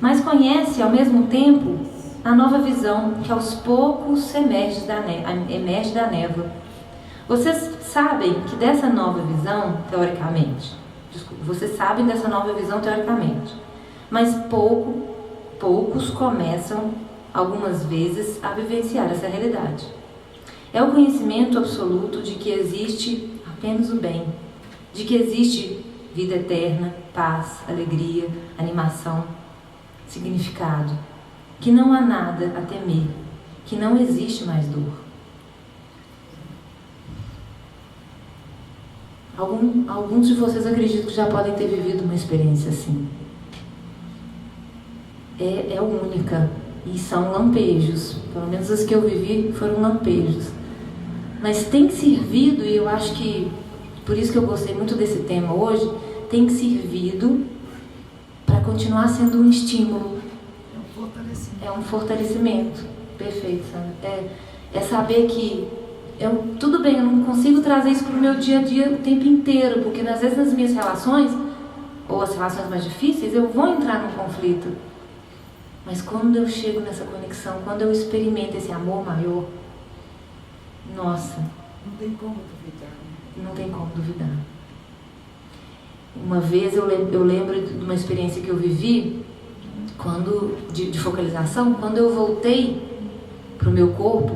mas conhece ao mesmo tempo a nova visão que aos poucos emerge da névoa. Vocês sabem que dessa nova visão, teoricamente, mas poucos começam algumas vezes a vivenciar essa realidade. É o conhecimento absoluto de que existe apenas o bem, de que existe vida eterna, paz, alegria, animação, significado, que não há nada a temer, que não existe mais dor. Alguns de vocês acreditam que já podem ter vivido uma experiência assim. É única. E são lampejos, pelo menos as que eu vivi foram lampejos. Mas tem servido, e eu acho que, por isso que eu gostei muito desse tema hoje, tem servido para continuar sendo um estímulo. É um fortalecimento. Perfeito, Sandra. É saber que, tudo bem, eu não consigo trazer isso para o meu dia a dia o tempo inteiro, porque às vezes nas minhas relações, ou as relações mais difíceis, eu vou entrar num conflito. Mas quando eu chego nessa conexão, quando eu experimento esse amor maior, nossa, Não tem como duvidar. não tem como duvidar. Uma vez eu lembro de uma experiência que eu vivi, de focalização, quando eu voltei para o meu corpo,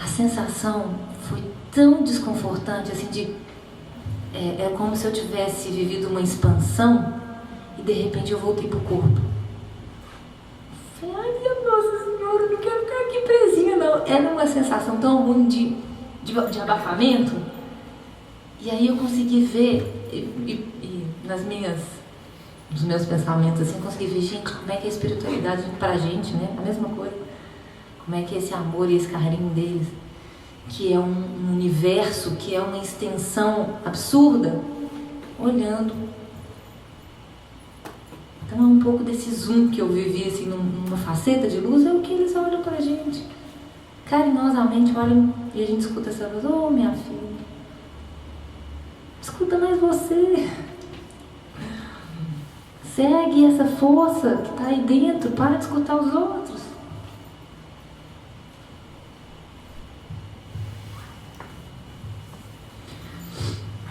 a sensação foi tão desconfortante, assim, é como se eu tivesse vivido uma expansão e de repente eu voltei para o corpo. Ai, minha Nossa Senhora, eu não quero ficar aqui presinha, não. Era uma sensação tão ruim de abafamento. E aí eu consegui ver, e nos meus pensamentos, assim, eu consegui ver, gente, como é que é a espiritualidade pra gente, né? A mesma coisa. Como é que é esse amor e esse carinho deles, que é um universo, que é uma extensão absurda, olhando. Então é um pouco desse zoom que eu vivi assim, numa faceta de luz, é o que eles olham pra gente. Carinhosamente olham e a gente escuta essa voz, oh minha filha, escuta mais você. Segue essa força que está aí dentro, para de escutar os outros.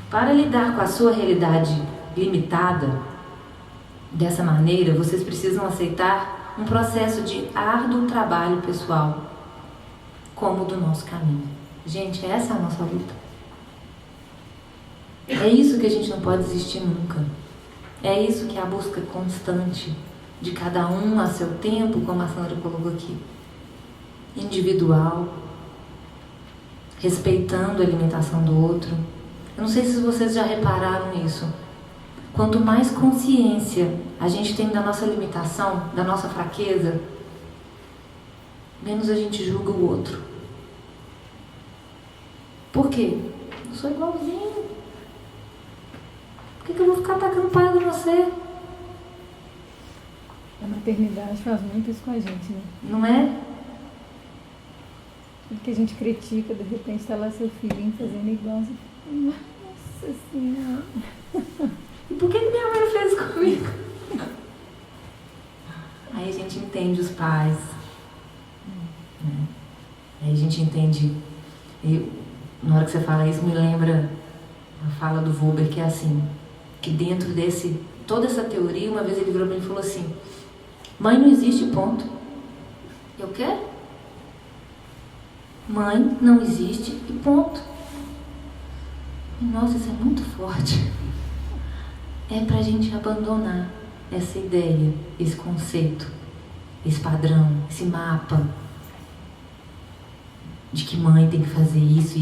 Para lidar com a sua realidade limitada, dessa maneira, vocês precisam aceitar um processo de árduo trabalho pessoal, como o do nosso caminho. Gente, essa é a nossa luta. É isso que a gente não pode desistir nunca. É isso que é a busca constante de cada um a seu tempo, como a Sandra colocou aqui. Individual, respeitando a alimentação do outro. Eu não sei se vocês já repararam nisso. Quanto mais consciência a gente tem da nossa limitação, da nossa fraqueza, menos a gente julga o outro. Por quê? Eu sou igualzinho. Por que eu vou ficar atacando palha de você? A maternidade faz muito isso com a gente, né? Não é? Tudo que a gente critica, de repente está lá seu filhinho fazendo igual. Nossa Senhora. E por que minha mãe fez isso comigo? Aí a gente entende os pais. Né? Aí a gente entende. Na hora que você fala isso, me lembra a fala do Weber, que é assim, que dentro toda essa teoria, uma vez ele virou para mim e falou assim: mãe não existe, ponto. Eu quero? Mãe não existe e ponto. E, nossa, isso é muito forte. É pra gente abandonar essa ideia, esse conceito, esse padrão, esse mapa. de que mãe tem que fazer isso.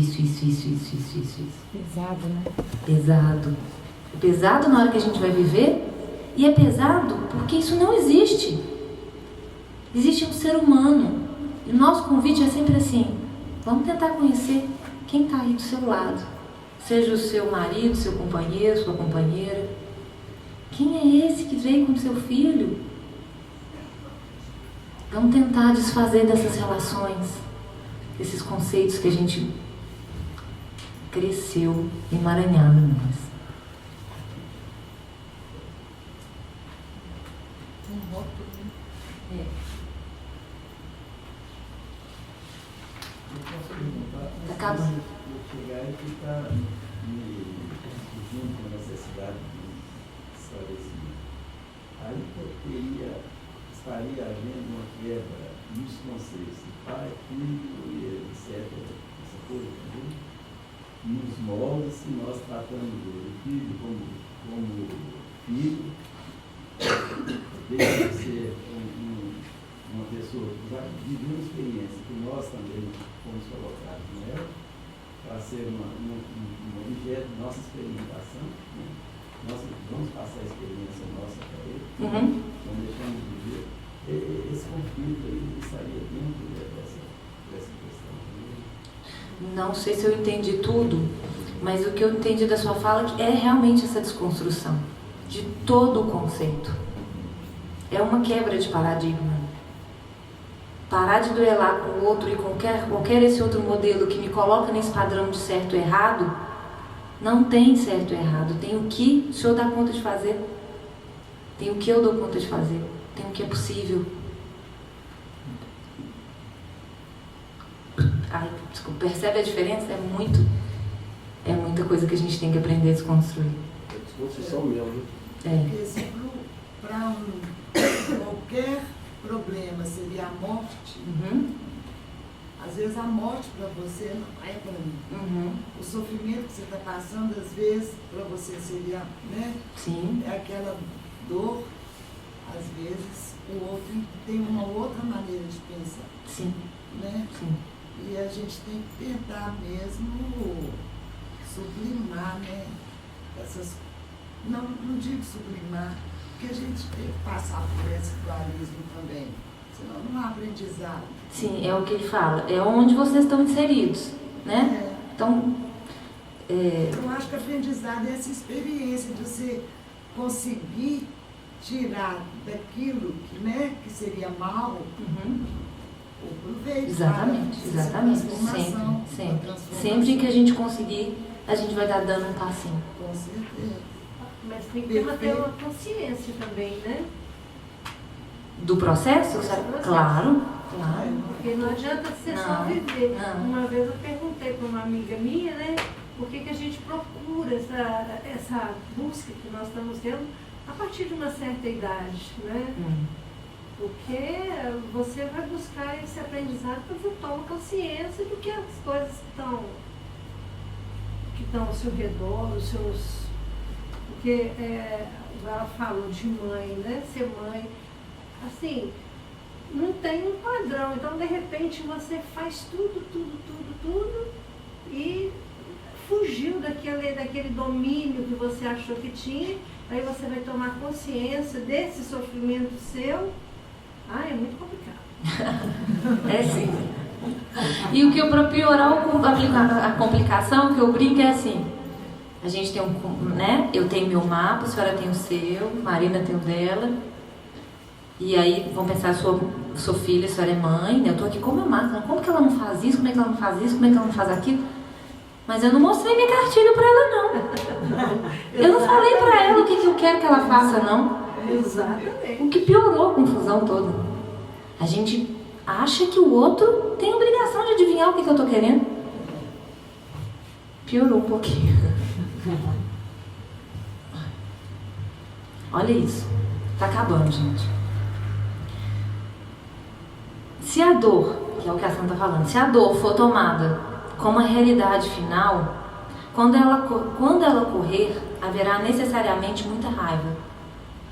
Pesado, né? Pesado. É pesado na hora que a gente vai viver, e é pesado porque isso não existe. Existe um ser humano. E o nosso convite é sempre assim: vamos tentar conhecer quem está aí do seu lado. Seja o seu marido, seu companheiro, sua companheira. Quem é esse que veio com seu filho? Vamos tentar desfazer dessas relações, desses conceitos que a gente cresceu emaranhado em nós. Eu posso perguntar, Tá acabando. eu chegar e ficar me junto com a necessidade de esclarecimento. Aí estaria havendo uma quebra nos conceitos de pai, filho, e etc. Essa coisa, entendeu? Nos moldes que nós tratamos do filho como filho, deixa de ser uma pessoa que já viveu uma experiência que nós também fomos colocados nela, para ser um objeto de nossa experimentação. Né? Nós vamos passar a experiência nossa para ele, não deixamos de viver. Esse conflito aí estaria dentro dessa questão também. Não sei se eu entendi tudo, mas o que eu entendi da sua fala é realmente essa desconstrução de todo o conceito. É uma quebra de paradigma. Parar de duelar com o outro e qualquer esse outro modelo que me coloca nesse padrão de certo e errado. Não tem certo e errado. Tem o que o senhor dá conta de fazer. Tem o que eu dou conta de fazer. Tem o que é possível. Ai, desculpa, percebe a diferença? É muita coisa que a gente tem que aprender a desconstruir. É desconstrução mesmo, né? É. Porque se para qualquer problema seria a morte, às vezes a morte para você não é para mim. O sofrimento que você está passando, às vezes, para você seria, né? Sim. É aquela dor, às vezes, o outro tem uma outra maneira de pensar. Sim. Né? Sim. E a gente tem que tentar mesmo sublimar, né? Não digo sublimar, porque a gente tem que passar por esse dualismo também, senão não há aprendizado. Sim, é o que ele fala. É onde vocês estão inseridos, né? Então, eu acho que aprendizado é essa experiência de você conseguir tirar daquilo que, né, que seria mal, o proveito. exatamente. Sempre que a gente conseguir, a gente vai dar dando um passinho. Com certeza. Mas tem que manter uma consciência também, né? Do processo? Claro. Porque não adianta ser só viver. Uma vez eu perguntei para uma amiga minha, né? Por que a gente procura essa busca que nós estamos tendo a partir de uma certa idade, né? Porque você vai buscar esse aprendizado quando você toma consciência do que as coisas que estão ao seu redor, os seus... Porque ela falou de mãe, né? Ser mãe, assim, não tem um padrão. Então, de repente, você faz tudo e fugiu daquele domínio que você achou que tinha. Aí você vai tomar consciência desse sofrimento seu. É muito complicado. É sim. E o que para piorar a complicação, que eu brinco, é assim: a gente tem né? Eu tenho meu mapa, a senhora tem o seu, Marina tem o dela. E aí vão pensar, sou filha, a senhora é mãe, né? Eu tô aqui com meu mapa. Como que ela não faz isso? Como é que ela não faz isso? Como é que ela não faz aquilo? Mas eu não mostrei minha cartilha pra ela, não. Eu não falei pra ela o que eu quero que ela faça, não. Exatamente. O que piorou a confusão toda. A gente acha que o outro tem obrigação de adivinhar o que eu tô querendo. Piorou um pouquinho. Olha isso. Tá acabando, gente. Se a dor, que é o que a Santa tá falando, se a dor for tomada como a realidade final, quando ela ocorrer, haverá necessariamente muita raiva.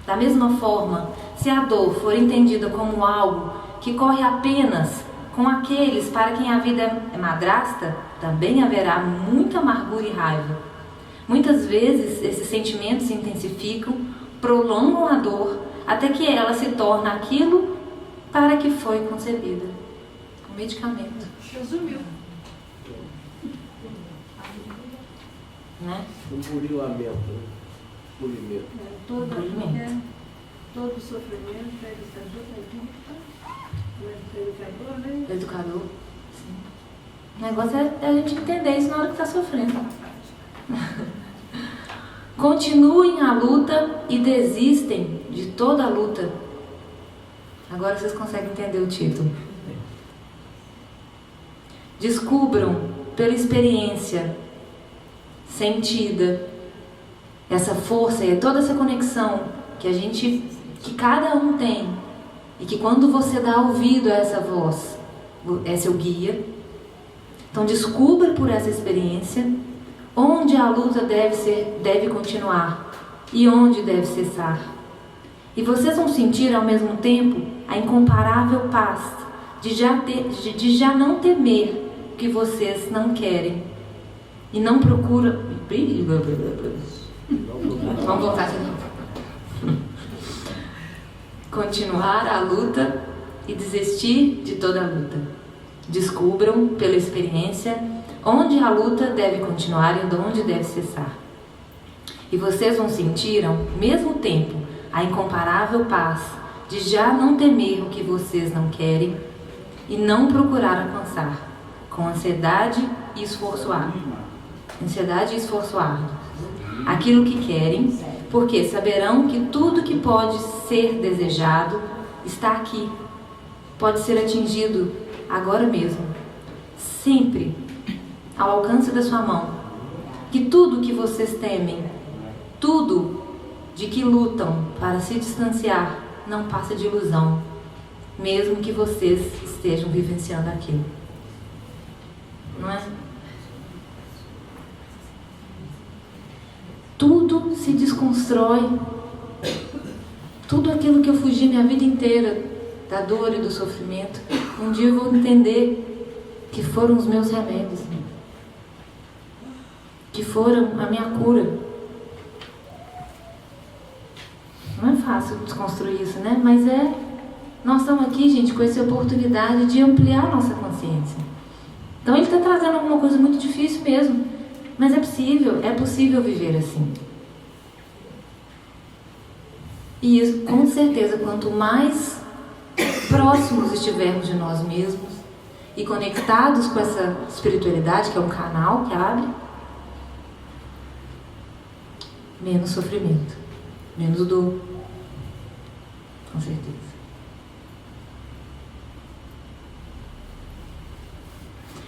Da mesma forma, se a dor for entendida como algo que corre apenas Com aqueles para quem a vida é madrasta, também haverá muita amargura e raiva. Muitas vezes esses sentimentos se intensificam, prolongam a dor, até que ela se torna aquilo para que foi concebida. Um medicamento. Resumiu. Né? Um burilamento, né? Bulimento. Todo sofrimento é educador, né? Educador. Sim. O negócio é a gente entender isso na hora que está sofrendo. Continuem a luta e desistem de toda a luta. Agora vocês conseguem entender o título. Descubram pela experiência sentida essa força e toda essa conexão que cada um tem, e que quando você dá ouvido a essa voz, é seu guia. Então descubra por essa experiência onde a luta deve continuar e onde deve cessar. E vocês vão sentir ao mesmo tempo a incomparável paz de já não temer o que vocês não querem e não procuram. Vamos voltar de novo. Continuar a luta e desistir de toda a luta. Descubram pela experiência onde a luta deve continuar e onde deve cessar. E vocês vão sentir ao mesmo tempo a incomparável paz de já não temer o que vocês não querem e não procurar alcançar, com ansiedade e esforço árduo. Aquilo que querem, porque saberão que tudo que pode ser desejado está aqui, pode ser atingido agora mesmo, sempre ao alcance da sua mão. Que tudo que vocês temem, tudo de que lutam para se distanciar, não passa de ilusão, mesmo que vocês estejam vivenciando aquilo. Não é? Tudo se desconstrói. Tudo aquilo que eu fugi minha vida inteira, da dor e do sofrimento, um dia eu vou entender que foram os meus remédios, que foram a minha cura. Não é fácil desconstruir isso, né? Mas nós estamos aqui, gente, com essa oportunidade de ampliar nossa consciência. Então ele está trazendo alguma coisa muito difícil mesmo, mas é possível viver assim. E isso, com certeza, quanto mais próximos estivermos de nós mesmos e conectados com essa espiritualidade, que é um canal que abre, menos sofrimento, menos dor, com certeza.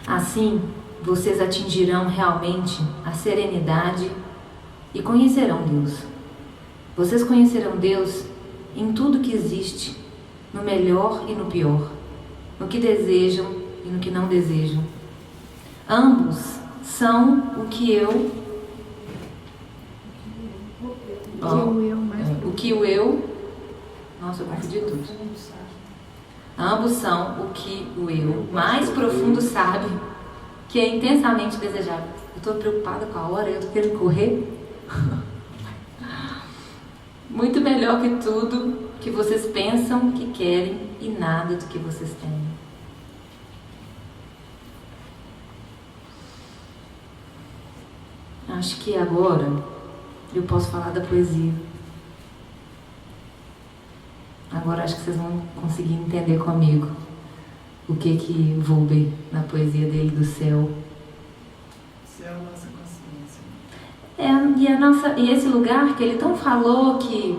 Assim, vocês atingirão realmente a serenidade e conhecerão Deus. Vocês conhecerão Deus em tudo que existe, no melhor e no pior, no que desejam e no que não desejam. Ambos são o que Nossa, eu confundi tudo. Ambos são o que o eu mais profundo sabe, que é intensamente desejado. Eu estou preocupada com a hora, eu estou querendo correr. Muito melhor que tudo que vocês pensam que querem e nada do que vocês têm. Acho que agora eu posso falar da poesia. Agora acho que vocês vão conseguir entender comigo o que Vulber, na poesia dele do céu. Céu é a nossa consciência. E esse lugar que ele tão falou que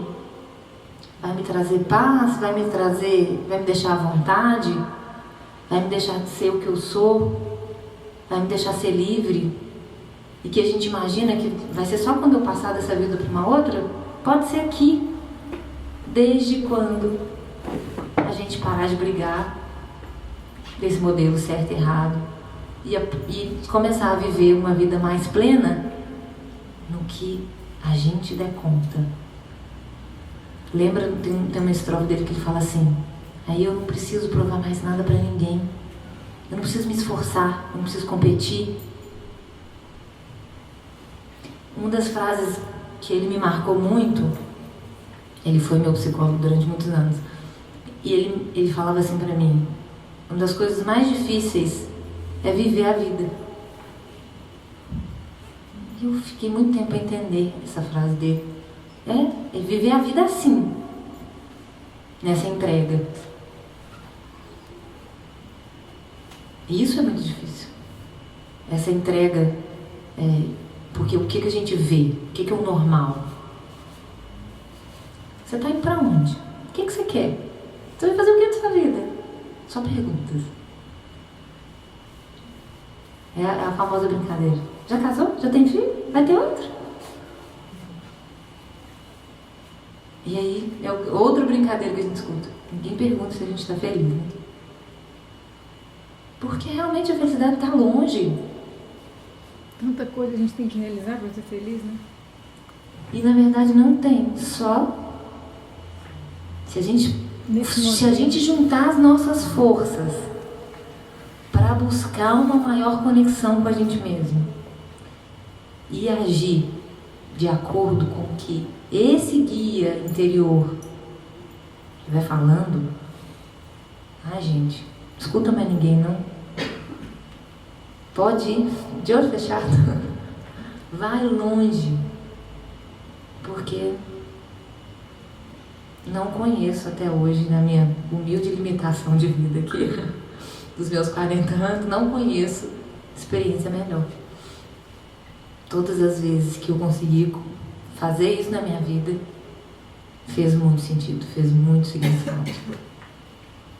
vai me trazer paz, vai me deixar à vontade, vai me deixar de ser o que eu sou, vai me deixar ser livre, e que a gente imagina que vai ser só quando eu passar dessa vida para uma outra, pode ser aqui. Desde quando a gente parar de brigar desse modelo certo e errado e começar a viver uma vida mais plena no que a gente der conta. Lembra, tem uma estrofe dele que ele fala assim: aí eu não preciso provar mais nada para ninguém, Eu não preciso me esforçar, eu não preciso competir. Uma das frases que ele me marcou muito, ele foi meu psicólogo durante muitos anos, e ele falava assim pra mim: uma das coisas mais difíceis é viver a vida. E eu fiquei muito tempo a entender essa frase dele. É viver a vida assim, nessa entrega. E isso é muito difícil. Essa entrega, porque o que a gente vê? O que é o normal? Você está indo para onde? O que você quer? Você vai fazer o que da sua vida? Só perguntas. É a famosa brincadeira. Já casou? Já tem filho? Vai ter outro? E aí, é outra brincadeira que a gente escuta. Ninguém pergunta se a gente está feliz, né? Porque realmente a felicidade está longe. Tanta coisa a gente tem que realizar para ser feliz, né? E na verdade não tem. Só se a gente juntar as nossas forças para buscar uma maior conexão com a gente mesmo e agir de acordo com o que esse guia interior vai falando. Ai, gente, não escuta mais ninguém, não. Pode ir de olho fechado. Vai longe. Porque não conheço até hoje, na minha humilde limitação de vida aqui, dos meus 40 anos, não conheço experiência melhor. Todas as vezes que eu consegui fazer isso na minha vida, fez muito sentido, fez muito significado.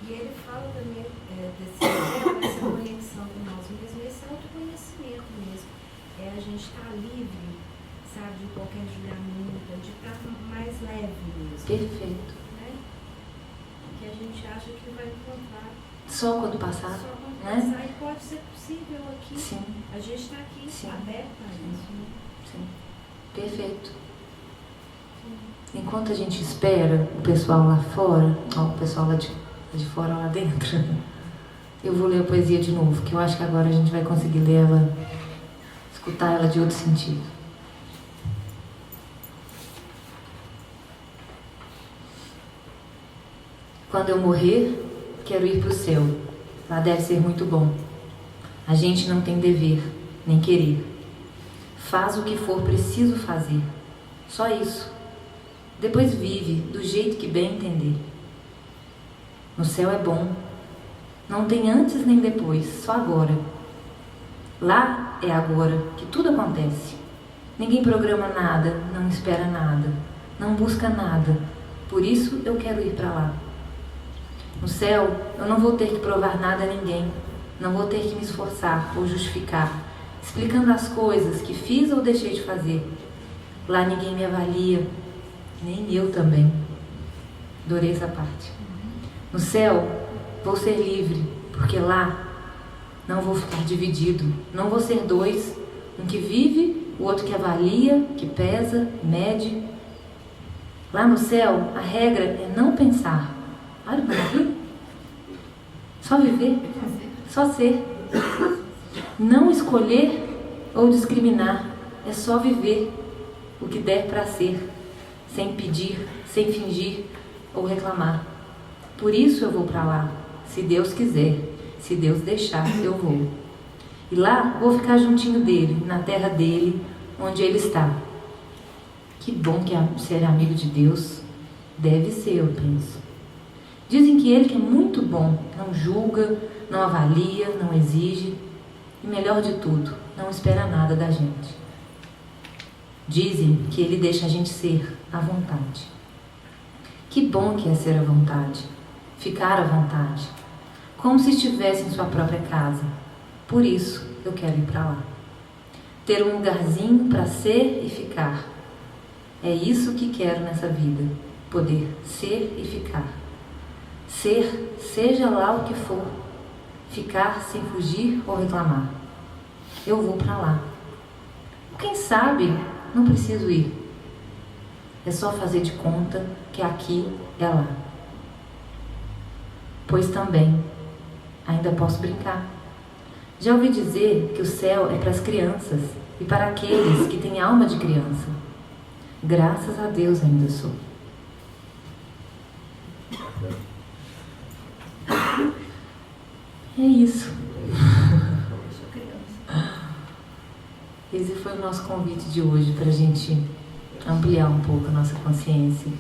E ele fala também dessa conexão com nós mesmos, esse autoconhecimento mesmo. A gente estar livre, sabe, de qualquer julgamento, de estar mais leve mesmo. Perfeito. Né? Que a gente acha que vai encontrar. Só quando passar. Só quando né? passar, e pode ser possível aqui. Sim. A gente está aqui, Sim. aberto a isso. Né? Sim. Perfeito. Enquanto a gente espera o pessoal lá fora, o pessoal lá de fora, lá dentro, eu vou ler a poesia de novo, que eu acho que agora a gente vai conseguir ler ela, escutar ela de outro sentido. Quando eu morrer, quero ir para o céu. Lá deve ser muito bom. A gente não tem dever, nem querer. Faz o que for preciso fazer. Só isso. Depois vive do jeito que bem entender. No céu é bom. Não tem antes nem depois, só agora. Lá é agora que tudo acontece. Ninguém programa nada, não espera nada, não busca nada. Por isso eu quero ir para lá. No céu, eu não vou ter que provar nada a ninguém. Não vou ter que me esforçar ou justificar, explicando as coisas que fiz ou deixei de fazer. Lá ninguém me avalia, nem eu também. Adorei essa parte. No céu, vou ser livre, porque lá não vou ficar dividido. Não vou ser dois, um que vive, o outro que avalia, que pesa, mede. Lá no céu, a regra é não pensar. Olha para aqui. Só viver, só ser. Não escolher ou discriminar. É só viver o que der para ser, sem pedir, sem fingir ou reclamar. Por isso eu vou para lá, se Deus quiser, se Deus deixar, eu vou. E lá vou ficar juntinho dele, na terra dele, onde ele está. Que bom que ser amigo de Deus deve ser, eu penso. Dizem que ele que é muito bom, não julga, não avalia, não exige e, melhor de tudo, não espera nada da gente. Dizem que ele deixa a gente ser à vontade. Que bom que é ser à vontade, ficar à vontade, como se estivesse em sua própria casa. Por isso eu quero ir para lá. Ter um lugarzinho para ser e ficar. É isso que quero nessa vida, poder ser e ficar. Ser, seja lá o que for. Ficar sem fugir ou reclamar. Eu vou para lá. Quem sabe, não preciso ir. É só fazer de conta que aqui é lá. Pois também ainda posso brincar. Já ouvi dizer que o céu é para as crianças e para aqueles que têm alma de criança. Graças a Deus ainda sou. É isso. Esse foi o nosso convite de hoje para a gente ampliar um pouco a nossa consciência.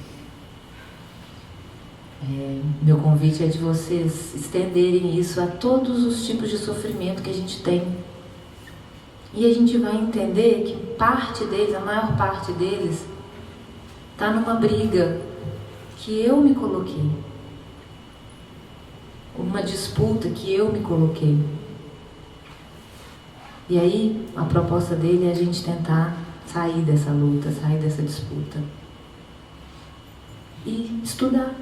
Meu convite é de vocês estenderem isso a todos os tipos de sofrimento que a gente tem. E a gente vai entender que parte deles, a maior parte deles, está numa briga que eu me coloquei. Uma disputa que eu me coloquei. E aí, a proposta dele é a gente tentar sair dessa luta, sair dessa disputa. E estudar.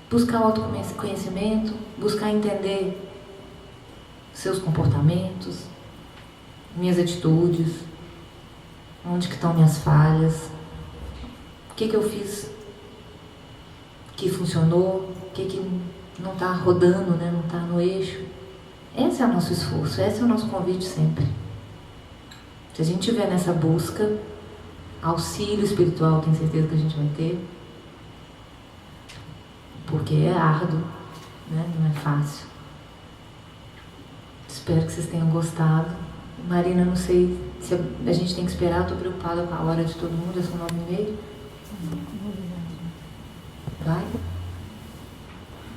Buscar autoconhecimento, buscar entender seus comportamentos, minhas atitudes, onde que estão minhas falhas, o que eu fiz que funcionou, o que não está rodando, né? Não está no eixo. Esse é o nosso esforço, esse é o nosso convite sempre. Se a gente estiver nessa busca, auxílio espiritual, tenho certeza que a gente vai ter, porque é árduo, né? Não é fácil. Espero que vocês tenham gostado. Marina, não sei se a gente tem que esperar, estou preocupada com a hora de todo mundo, são 9h30. Vai?